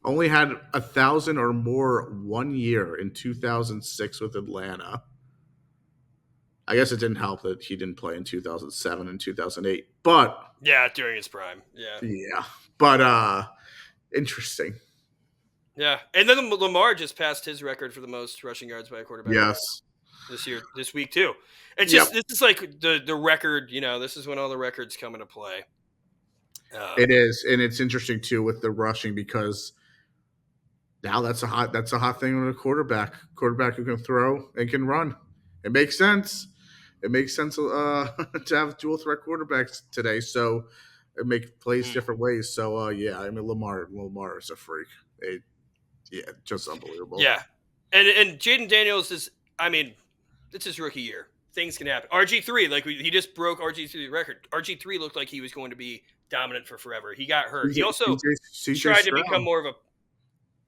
Only had 1,000 or more 1 year in 2006 with Atlanta. I guess it didn't help that he didn't play in 2007 and 2008. But yeah, during his prime. Yeah. yeah, but interesting. Yeah. And then Lamar just passed his record for the most rushing yards by a quarterback Yes. this week too. It's Yep. just this is like the record, this is when all the records come into play. It is, and it's interesting too with the rushing because now that's a hot thing on a quarterback who can throw and can run. It makes sense. It makes sense to have dual threat quarterbacks today. So it makes plays Mm. different ways. So yeah, I mean Lamar is a freak. Just unbelievable. Yeah. And Jaden Daniels is, I mean, it's his rookie year. Things can happen. RG3, like he just broke RG3's record. RG3 looked like he was going to be dominant for forever. He got hurt. He also CJ tried to Stroud. become more of a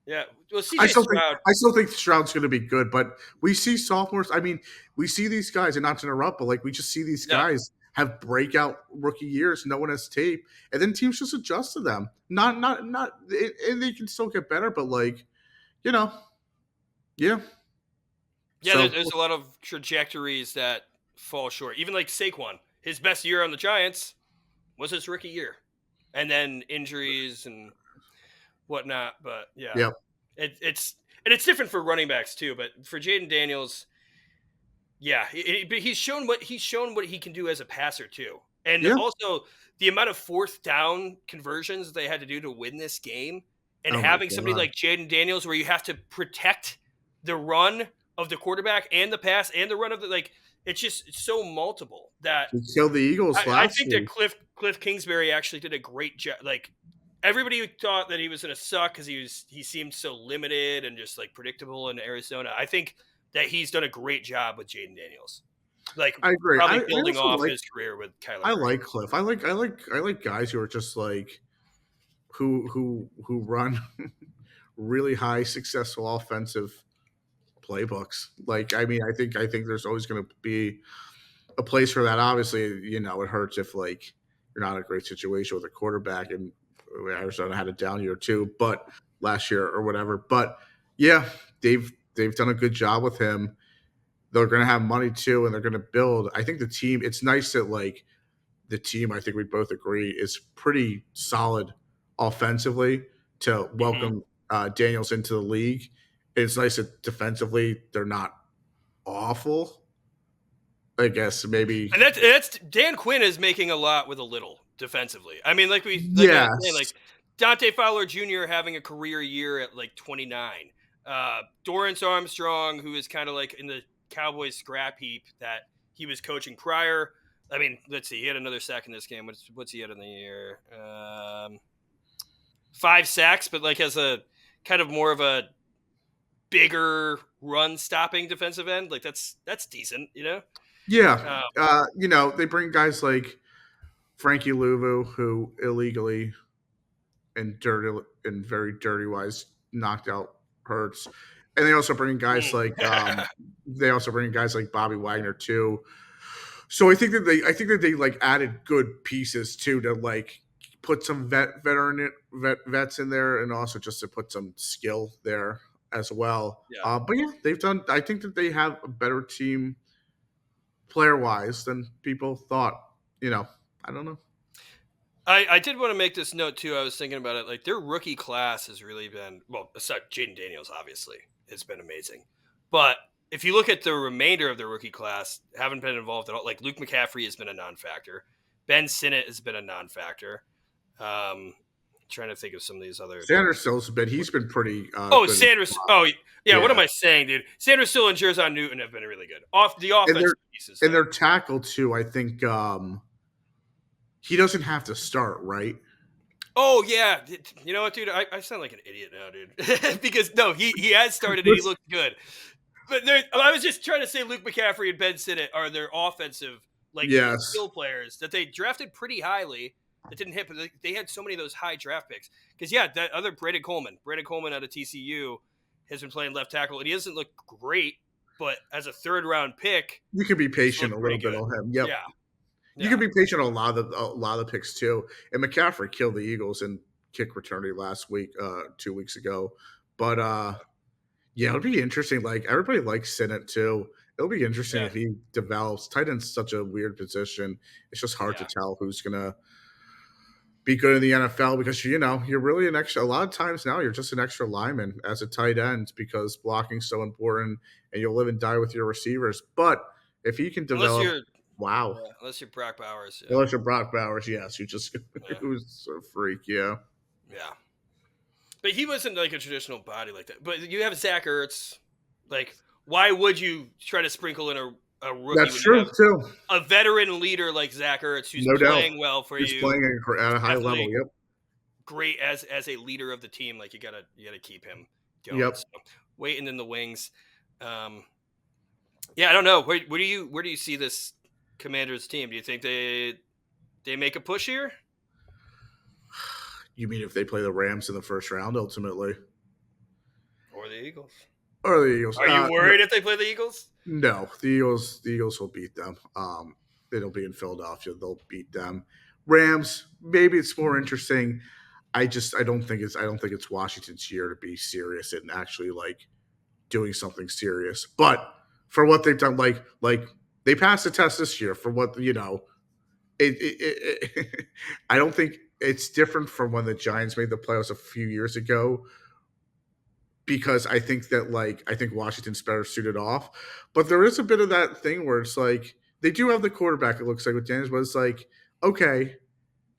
Well, I CJ still Stroud. think Stroud's going to be good, but we see sophomores. I mean, we see these guys, and not to interrupt, but like we just see these No. guys have breakout rookie years. No one has tape, and then teams just adjust to them. Not, and they can still get better, but like, yeah. Yeah, So there's a lot of trajectories that fall short. Even like Saquon, his best year on the Giants was his rookie year, and then injuries and whatnot. But yeah, yeah, it's different for running backs too. But for Jaden Daniels, yeah, but he's shown what he can do as a passer too, and yeah. also the amount of fourth down conversions that they had to do to win this game, and Oh my having somebody god, like Jaden Daniels where you have to protect the run of the quarterback and the pass and the run of it's just so multiple that he killed the Eagles I last think that week. Cliff Kingsbury actually did a great job. Like everybody thought that he was going to suck because he seemed so limited and just like predictable in Arizona. I think that he's done a great job with Jaden Daniels. Like I agree. probably I building also off like. his career with Kyler I Murray. like Cliff. I like guys who are just like who run really high successful offensive playbooks. Like, I mean, I think there's always going to be a place for that. Obviously, it hurts if like you're not in a great situation with a quarterback, and Arizona had a down year too, but last year or whatever. But yeah, they've done a good job with him. They're going to have money too, and they're going to build. I think the team. It's nice that like the team. I think we both agree is pretty solid offensively to Mm-hmm. welcome Daniels into the league. It's nice that defensively they're not awful. I guess maybe. And that's Dan Quinn is making a lot with a little defensively. I mean, like I was saying, Yes. like Dante Fowler Jr. having a career year at like 29. Dorrance Armstrong, who is kind of like in the Cowboys scrap heap that he was coaching prior. I mean, let's see, he had another sack in this game. What's he had in the year? 5 sacks, but like as a kind of more of a bigger run stopping defensive end. Like that's decent, you know. Yeah. They bring guys like Frankie Louvu, who illegally and very dirty wise knocked out Hurts. And they also bring guys like Bobby Wagner too. So I think that they like added good pieces too to like put some vets in there and also just to put some skill there as well. Yeah. But yeah, they've done. I think that they have a better team player wise than people thought. I don't know. I did want to make this note too. I was thinking about it. Like their rookie class has really been aside Jaden Daniels, obviously, it's been amazing. But if you look at the remainder of the rookie class, haven't been involved at all. Like Luke McCaffrey has been a non-factor. Ben Sinnott has been a non-factor. Trying to think of some of these other. Sanders Still's been he's been pretty. Good Sanders. Oh yeah, what am I saying, dude? Sanders Still and Jerzon Newton have been really good. Off the offensive pieces. And their tackle too. I think he doesn't have to start, right? Oh yeah, you know what, dude? I sound like an idiot now, dude. Because no, he has started and he looked good. But I was just trying to say Luke McCaffrey and Ben Sinnott are their offensive skill players that they drafted pretty highly. That didn't hit, but they had so many of those high draft picks. Because that other Brandon Coleman out of TCU has been playing left tackle, and he doesn't look great, but as a 3rd round pick, you can be patient a little bit on him. Yep. Yeah. You can be patient on a lot of the picks too. And McCaffrey killed the Eagles in kick return last week, 2 weeks ago. But it'll be interesting. Like everybody likes Sinnott too. It'll be interesting if he develops. Tight end's such a weird position. It's just hard to tell who's gonna be good in the NFL because you're really an extra. A lot of times now you're just an extra lineman as a tight end because blocking's so important, and you'll live and die with your receivers. But if he can develop. Wow. Yeah, unless you're Brock Bowers. Yeah. Unless you're Brock Bowers, yes. You just it was a freak, yeah. Yeah. But he wasn't like a traditional body like that. But you have Zach Ertz. Like, why would you try to sprinkle in a rookie? That's true, too. A veteran leader like Zach Ertz who's playing well for you. He's playing at a high level, yep. Great as a leader of the team. Like, you gotta keep him going. Yep. So, waiting in the wings. Yeah, I don't know. Where do you see this Commanders team? Do you think they make a push here? You mean if they play the Rams in the first round ultimately? Or the Eagles? Are you worried if they play the Eagles? No, the Eagles will beat them. It'll be in Philadelphia. They'll beat them. Rams, maybe it's more interesting. I don't think it's Washington's year to be serious and actually like doing something serious. But for what they've done, like they passed the test this year for what I don't think it's different from when the Giants made the playoffs a few years ago because I think Washington's better suited off. But there is a bit of that thing where it's like they do have the quarterback, it looks like, with Daniels, but it's like, okay,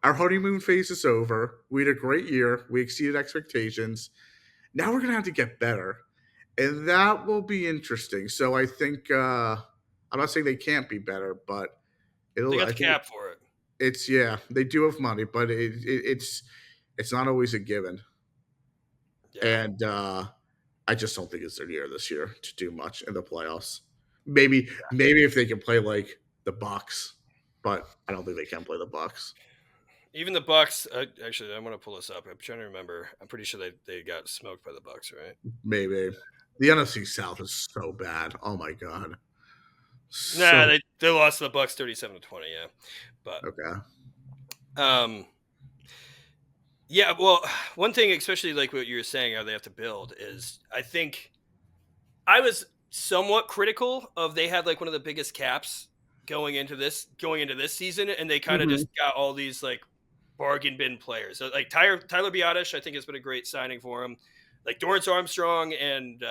our honeymoon phase is over. We had a great year. We exceeded expectations. Now we're going to have to get better. And that will be interesting. So I think I'm not saying they can't be better, but they got the cap for it. They do have money, but it's not always a given. Yeah. And I just don't think it's their year this year to do much in the playoffs. Maybe if they can play like the Bucks, but I don't think they can play the Bucks. Even the Bucks. Actually, I'm going to pull this up. I'm trying to remember. I'm pretty sure they got smoked by the Bucks, right? Maybe. The NFC South is so bad. Oh my god. They lost to the Bucks 37-20. Yeah, but okay. Yeah. Well, one thing, especially like what you were saying, how they have to build is, I think I was somewhat critical of they had like one of the biggest caps going into this season, and they kind of just got all these like bargain bin players. So, like Tyler Biadasz, I think has been a great signing for him. Like Dorrance Armstrong and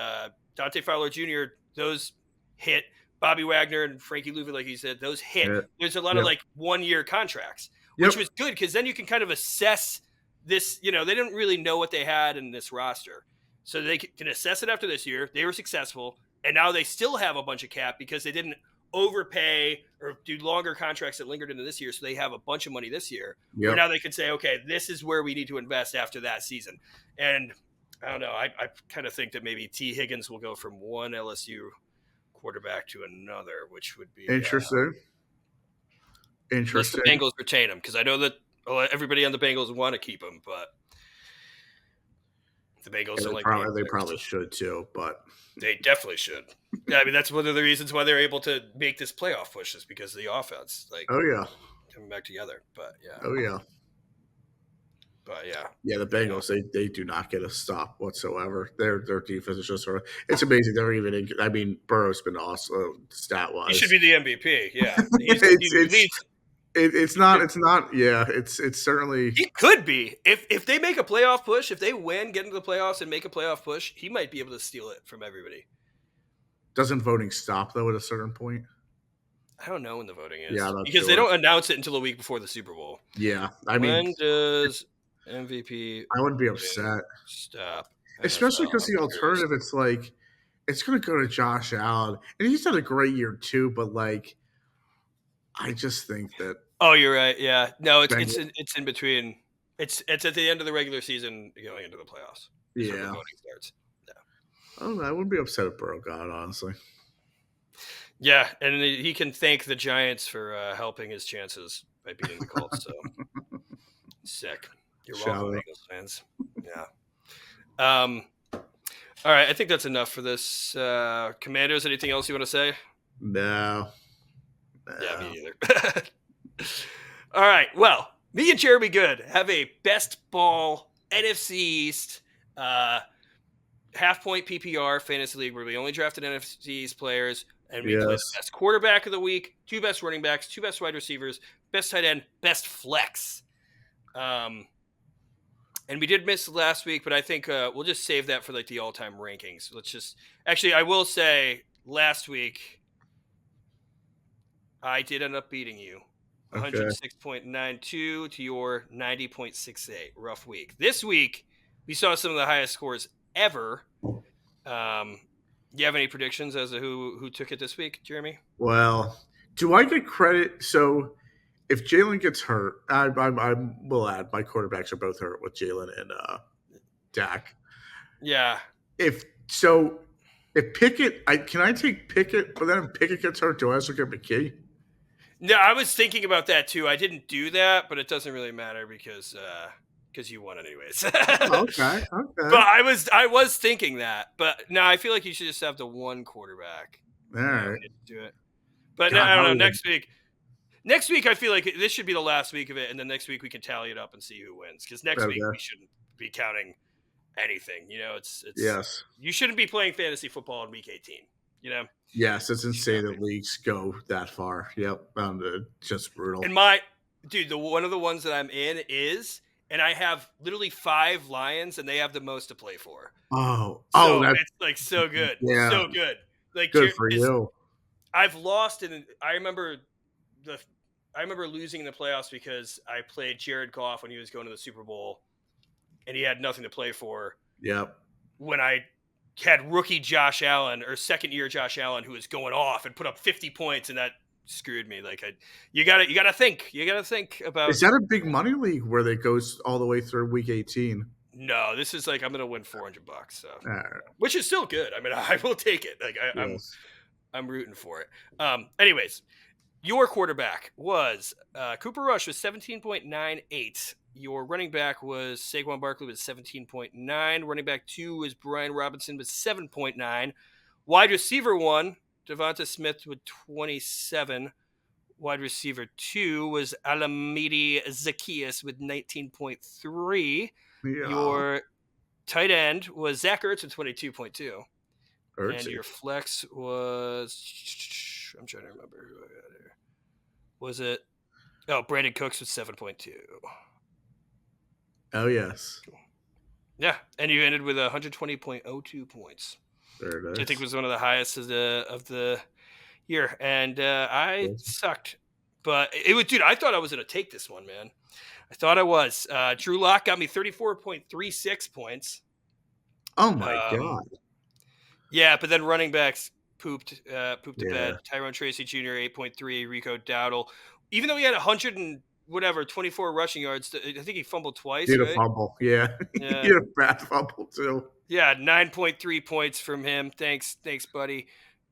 Dante Fowler Jr., those hit. Bobby Wagner and Frankie Louvu, like you said, those hit. Yeah. There's a lot of like 1-year contracts, which was good because then you can kind of assess this. They didn't really know what they had in this roster. So they can assess it after this year. They were successful, and now they still have a bunch of cap because they didn't overpay or do longer contracts that lingered into this year. So they have a bunch of money this year. Where now they can say, okay, this is where we need to invest after that season. And I don't know. I kind of think that maybe T. Higgins will go from one LSU quarterback to another, which would be interesting. Unless the Bengals retain him, because I know that everybody on the Bengals want to keep him, but the Bengals don't like. They probably should too, but they definitely should. Yeah, I mean that's one of the reasons why they're able to make this playoff push is because of the offense, coming back together. But yeah, the Bengals they do not get a stop whatsoever. Their defense is just it's amazing. They're even. I mean, Burrow's been awesome stat wise. He should be the MVP. Yeah, it's not. Yeah, it's certainly. He could be if they make a playoff push. If they win, get into the playoffs, and make a playoff push, he might be able to steal it from everybody. Doesn't voting stop though at a certain point? I don't know when the voting is. Yeah, because they don't announce it until a week before the Super Bowl. Yeah, when does MVP? I wouldn't be upset. Stop. Especially because the alternative, it's like it's going to go to Josh Allen, and he's had a great year too. But like, I just think that. Oh, you're right. Yeah, no, it's in between. It's at the end of the regular season, going into the playoffs. Yeah, the voting starts. Yeah. I don't know. I wouldn't be upset if Burrow got it, honestly. Yeah, and he can thank the Giants for helping his chances by beating the Colts. So sick. You're welcome, Eagles fans. Yeah. All right, I think that's enough for this. Commanders, anything else you want to say? No. Yeah, me neither. All right, well, me and Jeremy Goode have a best ball NFC East half-point PPR fantasy league where we only drafted NFC East players, and we play the best quarterback of the week, 2 best running backs, 2 best wide receivers, best tight end, best flex. And we did miss last week, but I think we'll just save that for like the all-time rankings. Actually, I will say last week I did end up beating you. 106.92 to your 90.68. Rough week. This week, we saw some of the highest scores ever. Do you have any predictions as to who took it this week, Jeremy? Well, do I get credit? So if Jalen gets hurt, I will add my quarterbacks are both hurt with Jalen and Dak. Yeah. If Pickett, can I take Pickett? But then if Pickett gets hurt, do I also get McKee? No, I was thinking about that too. I didn't do that, but it doesn't really matter because you won anyways. Okay. But I was thinking that, but no, I feel like you should just have the one quarterback. All right. Do it. But God, I don't know. Next week, I feel like this should be the last week of it, and then next week we can tally it up and see who wins. Because next week we shouldn't be counting anything. It's yes. You shouldn't be playing fantasy football in week 18. Yes, it's insane that leagues go that far. Yep, just brutal. And one of the ones that I'm in is, and I have literally 5 Lions, and they have the most to play for. It's like so good, so good. Like good for you. I've lost, and I remember losing in the playoffs because I played Jared Goff when he was going to the Super Bowl, and he had nothing to play for. Yep. When I had rookie Josh Allen or second-year Josh Allen who was going off and put up 50 points, and that screwed me. Like you gotta think. You gotta think about. Is that a big money league where it goes all the way through week 18? No, this is like I'm gonna win $400, so right. Which is still good. I mean, I will take it. Like I'm rooting for it. Anyways, your quarterback was Cooper Rush with 17.98. Your running back was Saquon Barkley with 17.9. Running back 2 was Brian Robinson with 7.9. Wide receiver 1, Devonta Smith with 27. Wide receiver 2 was Alameda Zacchaeus with 19.3. Yeah. Your tight end was Zach Ertz with 22.2. And your flex was, I'm trying to remember who I got here. Was it? Oh, Brandon Cooks with 7.2. Oh, yes. Cool. Yeah, and you ended with 120.02 points. Very nice. Which I think was one of the highest of the year, and I sucked. But it was, dude. I thought I was gonna take this one, man. I thought I was. Drew Lock got me 34.36 points. Oh my god. Yeah, but then running backs pooped to Yeah. bed. Tyrone Tracy Jr. 8.3. Rico Dowdle, even though he had 100 and whatever 24 rushing yards, I think he fumbled twice. Did a Right? fumble. Yeah. Yeah. He had a bad fumble too. Yeah, 9.3 points from him. Thanks, buddy.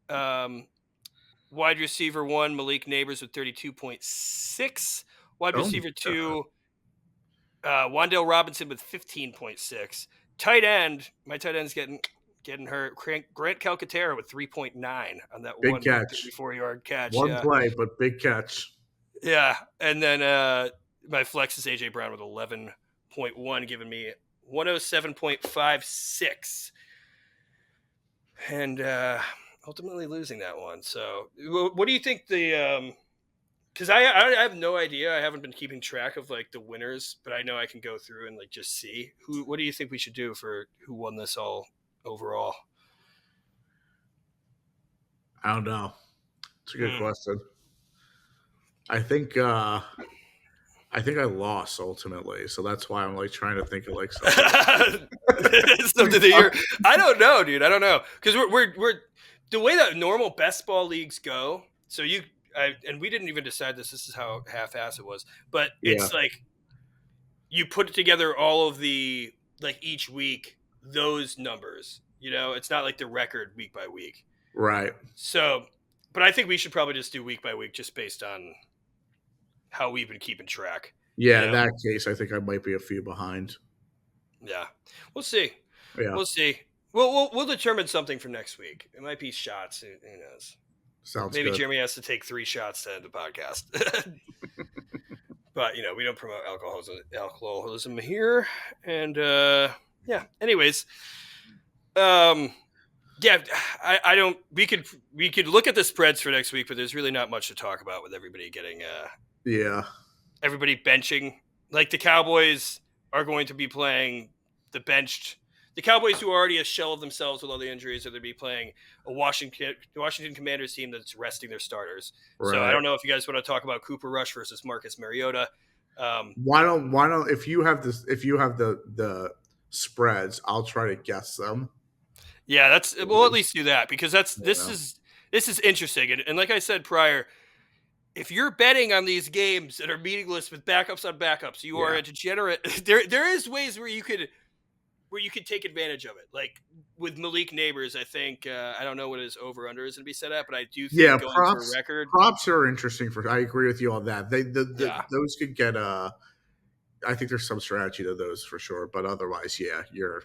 Wide receiver 1, Malik Neighbors with 32.6. Wide receiver 2, Wan'Dale Robinson with 15.6. Tight end, my tight end's getting hurt. Grant Calcaterra with 3.9 on that big one catch. 34-yard catch. One play, but big catch. Yeah, and then my flex is AJ Brown with 11.1, giving me 107.56. And ultimately losing that one. So what do you think the because I have no idea. I haven't been keeping track of like the winners, but I know I can go through and like just see what do you think we should do for who won this all overall? I don't know. It's a good question. I think I lost ultimately, so that's why I'm like trying to think of like something. Something that you're, I don't know, dude. I don't know, because we're the way that normal best ball leagues go. So and we didn't even decide this. This is how half-ass it was, but it's like you put together all of the like each week those numbers. You know, it's not like the record week by week, right? So, but I think we should probably just do week by week, just based on how we've been keeping track. Yeah, in that case, I think I might be a few behind. Yeah, we'll see. Yeah, we'll see. We'll determine something for next week. It might be shots. Who knows? Sounds Maybe good. Jeremy has to take 3 shots to end the podcast. But we don't promote alcoholism here. And yeah. Anyways, yeah. I don't. We could look at the spreads for next week, but there's really not much to talk about with everybody getting. Everybody benching. Like the Cowboys are going to be playing the benched. The Cowboys, who are already a shell of themselves with all the injuries, are going to be playing a Washington Commanders team that's resting their starters. Right. So I don't know if you guys want to talk about Cooper Rush versus Marcus Mariota. Why don't if you have the spreads, I'll try to guess them. Yeah, we'll at least do that, because this is interesting. And like I said prior, if you're betting on these games that are meaningless with backups on backups, you are a degenerate. There is ways where you could take advantage of it. Like with Malik Neighbors, I think I don't know what his over under is going to be set at, but I do think going for a record. Props are interesting I agree with you on that. Those could get I think there's some strategy to those for sure, but otherwise, you're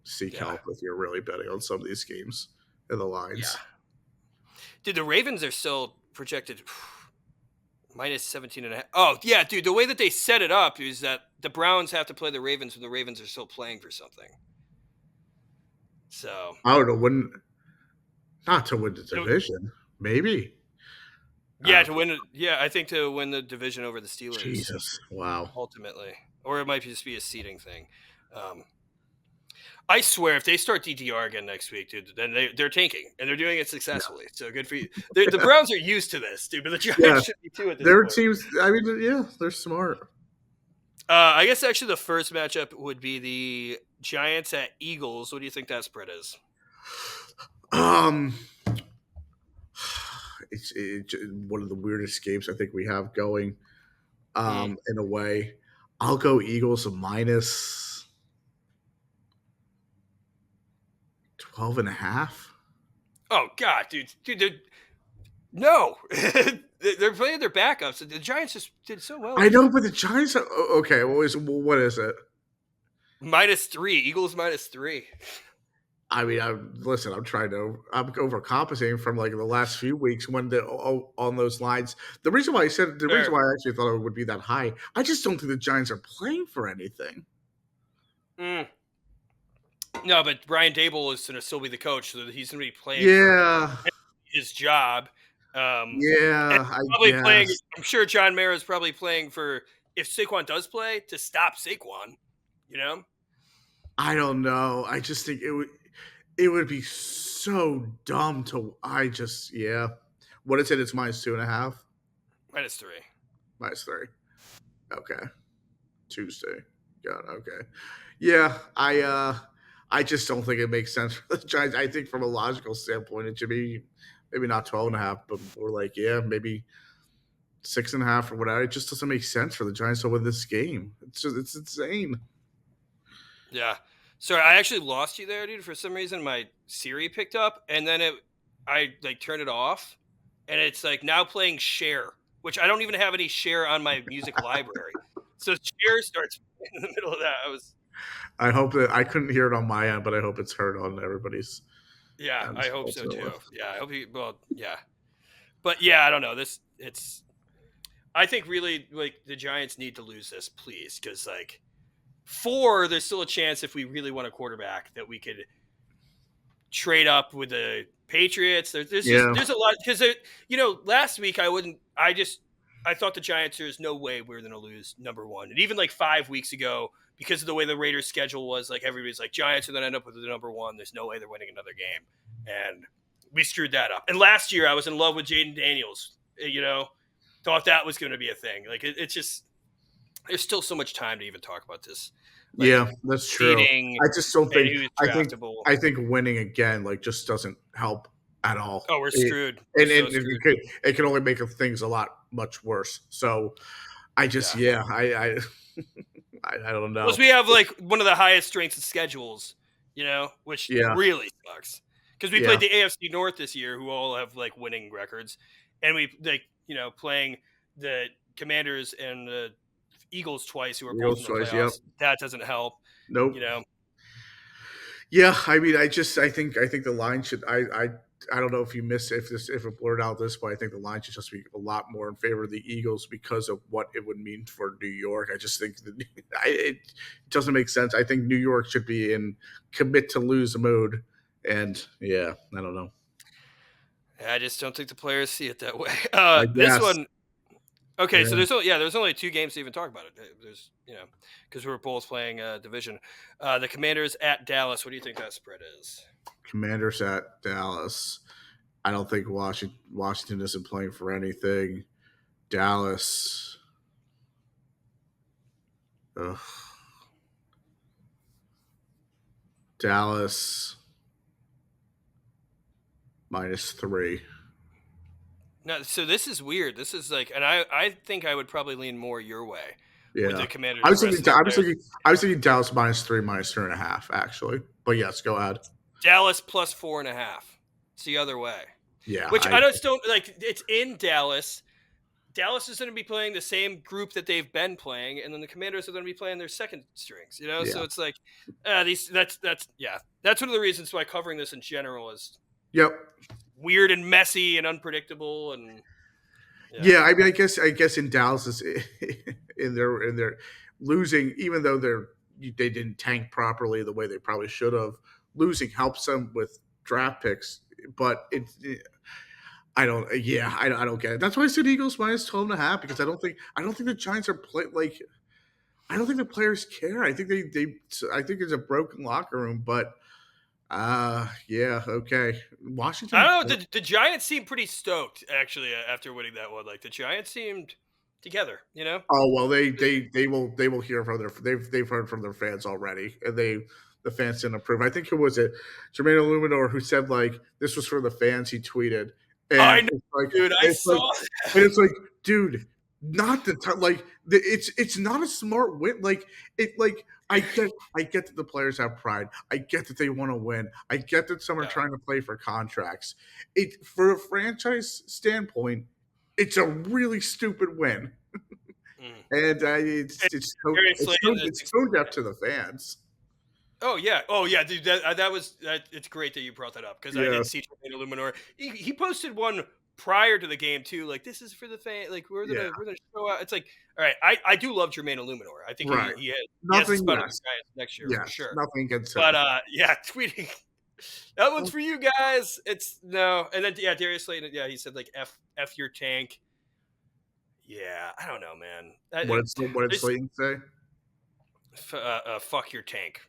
seek help if you're really betting on some of these games in the lines. Yeah. Dude, the Ravens are still projected minus 17.5. Oh, yeah, dude. The way that they set it up is that the Browns have to play the Ravens when the Ravens are still playing for something. So I don't know, not to win the division, maybe. Yeah, to win. Yeah, I think to win the division over the Steelers. Jesus, wow. Ultimately, or it might just be a seeding thing. I swear, if they start DTR again next week, dude, then they're tanking, and they're doing it successfully. So good for you. The Browns are used to this, dude, but the Giants should be too at this point. Their teams, they're smart. I guess actually the first matchup would be the Giants at Eagles. What do you think that spread is? It's one of the weirdest games I think we have going. In a way, I'll go Eagles minus 12.5. Oh God, dude, no, they're playing their backups. The Giants just did so well. I know, but the Giants are okay. What is it? -3. Eagles -3. I mean, I'm overcompensating from like the last few weeks when on those lines. The reason why I reason why I actually thought it would be that high, I just don't think the Giants are playing for anything. No, but Brian Dable is going to still be the coach, so he's going to be playing for his job. Probably playing. I'm sure John Mara is probably playing for, if Saquon does play, to stop Saquon. You know, I don't know. I just think it would be so dumb to. Yeah. What is it? It's -2.5, -3. -3. Okay, Tuesday. Got it, okay. Yeah, I just don't think it makes sense for the Giants. I think from a logical standpoint, it should be maybe not 12.5, but more like, yeah, maybe 6.5 or whatever. It just doesn't make sense for the Giants to win this game. It's insane. Yeah. Sorry, I actually lost you there, dude. For some reason, my Siri picked up, and then I like turned it off, and it's like now playing Share, which I don't even have any Share on my music library. So Share starts in the middle of that. I hope that I couldn't hear it on my end, but I hope it's heard on everybody's Yeah, end I hope so also. too. Yeah, I hope yeah. But yeah, I don't know. I think really like the Giants need to lose this, please, because like 4, there's still a chance if we really want a quarterback that we could trade up with the Patriots. There's a lot because last week I thought the Giants, there's no way we were going to lose number 1, and even like 5 weeks ago because of the way the Raiders schedule was, like everybody's like Giants are going to end up with the number 1. There's no way they're winning another game, and we screwed that up. And last year I was in love with Jaden Daniels. Thought that was going to be a thing. Like it's just there's still so much time to even talk about this. Like, Yeah, that's true. I just don't think. draftable. I think winning again just doesn't help at all. Oh, we're screwed. And so screwed. it can only make things a lot much worse. So I just I don't know. Plus, we have like one of the highest strengths of schedules, which really sucks because we played the AFC North this year, who all have like winning records, and we playing the Commanders and the Eagles twice, who are both in the playoffs. Yep. That doesn't help. Nope. Yeah, I mean, I think the line should. I don't know if it blurred out this, but I think the line should just be a lot more in favor of the Eagles because of what it would mean for New York. I just think it doesn't make sense. I think New York should be in commit to lose mode, and I don't know. I just don't think the players see it that way. This one. Okay, so there's only 2 games to even talk about it. There's because we're both playing division. The Commanders at Dallas. What do you think that spread is? Commanders at Dallas. I don't think Washington isn't playing for anything. Dallas. Ugh. Dallas -3. No, so this is weird. This is like, and I think I would probably lean more your way. Yeah, with the Commanders. I was thinking Dallas -3, -3.5, actually. But yes, go ahead. Dallas plus 4.5. It's the other way. Yeah, which I just don't like. It's in Dallas. Dallas is going to be playing the same group that they've been playing, and then the Commanders are going to be playing their second strings. So it's like that's one of the reasons why covering this in general is weird and messy and unpredictable and. Yeah, I mean, I guess in Dallas is in their losing, even though they didn't tank properly the way they probably should have. Losing helps them with draft picks, but I don't get it. That's why I said Eagles -12.5 because I don't think the Giants are I don't think the players care. I think I think it's a broken locker room, but. Okay. Washington. I don't know. The Giants seemed pretty stoked actually after winning that one. Like the Giants seemed together, Oh well, they will hear from they've heard from their fans already, and the fans didn't approve. I think it was Jermaine Illuminor who said like this was for the fans. He tweeted, and I know, dude. I saw that. And it's like, dude, not the time. Like it's not a smart win. Like it like. I get that the players have pride. I get that they want to win. I get that some are trying to play for contracts. For a franchise standpoint, it's a really stupid win, and it's so deaf to the fans. Oh yeah, dude. It's great that you brought that up because I did see Jermaine Illuminor. He posted one prior to the game too, like this is for the fan. Like we're gonna show out. It's like, all right, I do love Jermaine Illuminor. I think he has a spot on the Giants next year for sure. Nothing against him. But tweeting that one's for you guys. It's no, and then Darius Slayton. Yeah, he said like f your tank. Yeah, I don't know, man. What did Slayton say? Fuck your tank.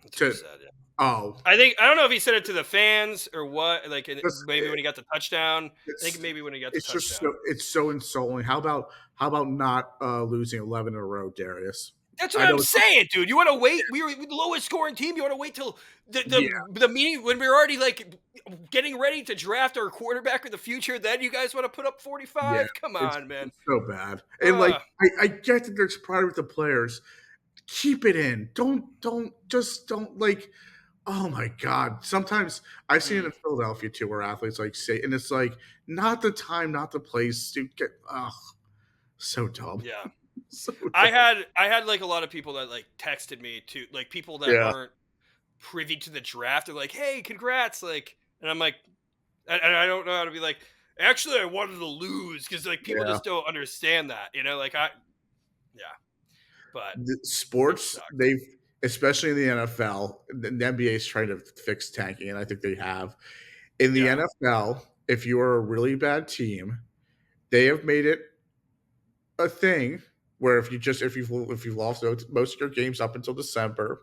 That's what he said. Yeah. Oh, I don't know if he said it to the fans or what. Like just maybe when he got the touchdown. I think it's maybe when he got the it's just touchdown. so insulting. How about not losing 11 in a row, Darius? That's what I I'm know it's saying, dude. You want to wait? We were the lowest scoring team. You want to wait till the, yeah, the the meeting when we're already like getting ready to draft our quarterback of the future. Then you guys want to put up yeah. 45? Come It's on, man. it's so bad. And like Uh, I get that there's pride with the players. Keep it in. Don't like oh my god. Sometimes I've seen it mm, in Philadelphia too where athletes like say and it's like not the time, not the place to get so dumb. yeah. So I dumb. had I had like a lot of people that like texted me to like people that Yeah. aren't privy to the draft. They're like, "Hey, congrats!" Like, and I'm like, and I don't know how to be like. Actually, I wanted to lose because like people Yeah. just don't understand that, Like yeah, but The it sports, sucks. they've especially in the NFL, the NBA is trying to fix tanking, and I think they have. In the Yeah, NFL, if you are a really bad team, they have made it a thing where if you've lost most of your games up until December,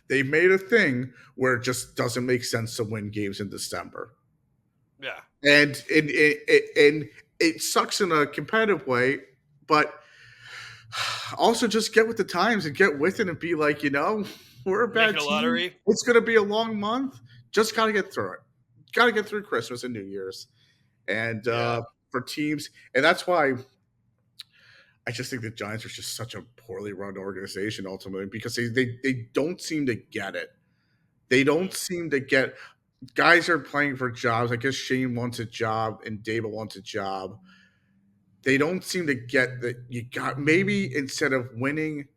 they've made a thing where it just doesn't make sense to win games in December. yeah, And it sucks in a competitive way, but also just get with the times and get with it and be like, we're a make it bad a team. lottery. It's going to be a long month. Just got to get through it. Got to get through Christmas and New Year's. And Yeah, for teams, and that's why I just think the Giants are just such a poorly run organization ultimately because they don't seem to get it. They don't mm, seem to get guys are playing for jobs. I guess Shane wants a job and Dable wants a job. They don't seem to get that you got maybe instead of winning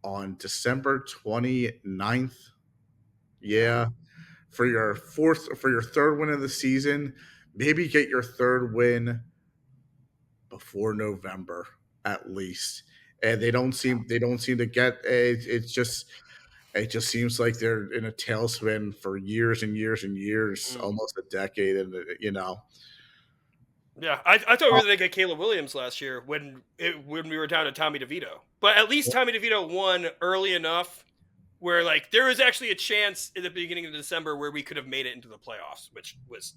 on December 29th, yeah, yeah, for your third win of the season, maybe get your third win before November at least. And they don't seem to get it. It just seems like they're in a tailspin for years and years and years, mm. almost a decade. And Yeah. I thought we uh, were gonna get Caleb Williams last year when we were down to Tommy DeVito, but at least Tommy DeVito won early enough where like there was actually a chance in the beginning of December where we could have made it into the playoffs, which was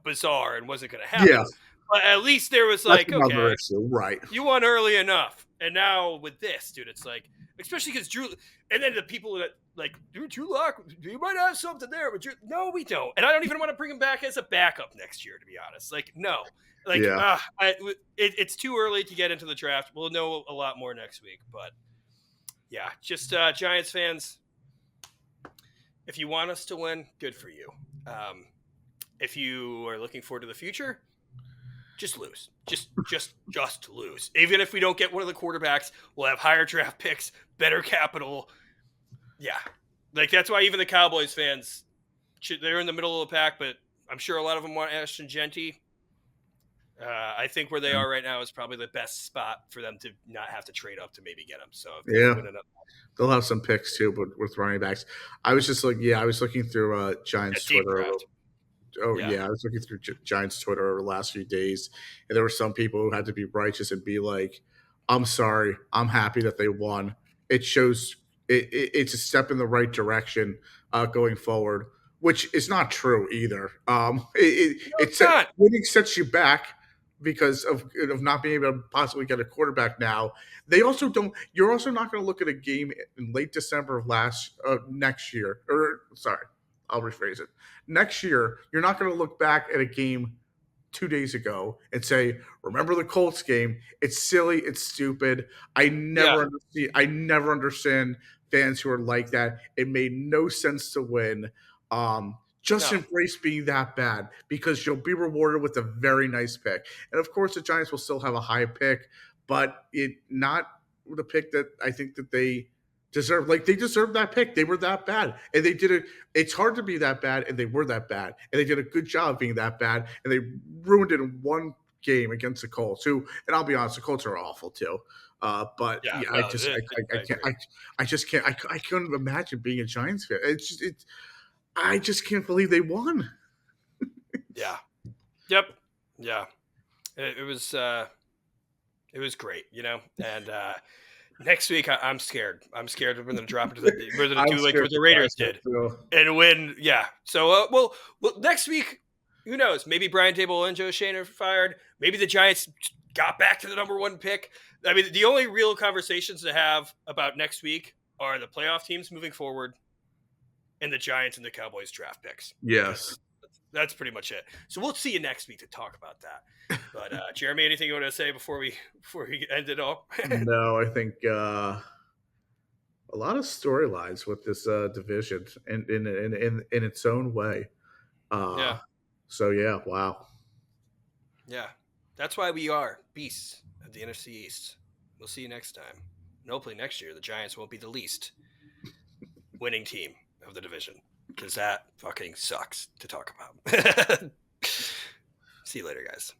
bizarre and wasn't going to yeah, happen. But at least there was that's like, another okay, issue, right? you won early enough. And now with this, dude, it's like, especially because Drew, and then the people that like, dude, Drew Lock, you might have something there, but no, we don't. And I don't even want to bring him back as a backup next year, to be honest. Like, no, like, Yeah, it's too early to get into the draft. We'll know a lot more next week, but yeah, just Giants fans, if you want us to win, good for you. If you are looking forward to the future, just lose. Just lose. Even if we don't get one of the quarterbacks, we'll have higher draft picks, better capital. Yeah. Like that's why even the Cowboys fans, they're in the middle of the pack, but I'm sure a lot of them want Ashton Genty. I think where they yeah, are right now is probably the best spot for them to not have to trade up to maybe get him. So if they can yeah. win another They'll have some picks too, but with running backs, I was looking through a Giants deep Twitter. draft. Oh Yeah. yeah, I was looking through Giants Twitter over the last few days, and there were some people who had to be righteous and be like, "I'm sorry, I'm happy that they won. It shows it's a step in the right direction going forward." Which is not true either. No, It it's set, not. winning sets you back because of not being able to possibly get a quarterback now. They also don't. You're also not going to look at a game in late December of next year, or sorry, I'll rephrase it next year, you're not going to look back at a game 2 days ago and say, "Remember the Colts game? It's silly. It's stupid." Yeah. I never understand fans who are like that. It made no sense to win. Just No. embrace being that bad because you'll be rewarded with a very nice pick. And of course, the Giants will still have a high pick, but it not the pick that I think that they deserve. Like they deserved that pick. They were that bad, and they did it. It's hard to be that bad, and they were that bad, and they did a good job of being that bad, and they ruined it in one game against the Colts. Who, and I'll be honest, the Colts are awful too. But Yeah. yeah, No, I I can't, agree. I just can't, I couldn't imagine being a Giants fan. I just can't believe they won. Yeah. Yep. Yeah. It was great, and Next week, I'm scared. I'm scared we're going to drop into the we're going to I'm do like scared what the for Raiders Packers, did too. and win. Yeah. So, well, next week, who knows? Maybe Brian Daboll and Joe Shane are fired. Maybe the Giants got back to the number 1 pick. I mean, the only real conversations to have about next week are the playoff teams moving forward and the Giants and the Cowboys draft picks. Yes. That's pretty much it. So we'll see you next week to talk about that. But Jeremy, anything you want to say before we end it all? No, I think a lot of storylines with this division in its own way. Yeah. So yeah, wow. Yeah. That's why we are beasts of the NFC East. We'll see you next time. And hopefully next year the Giants won't be the least winning team of the division, because that fucking sucks to talk about. See you later, guys.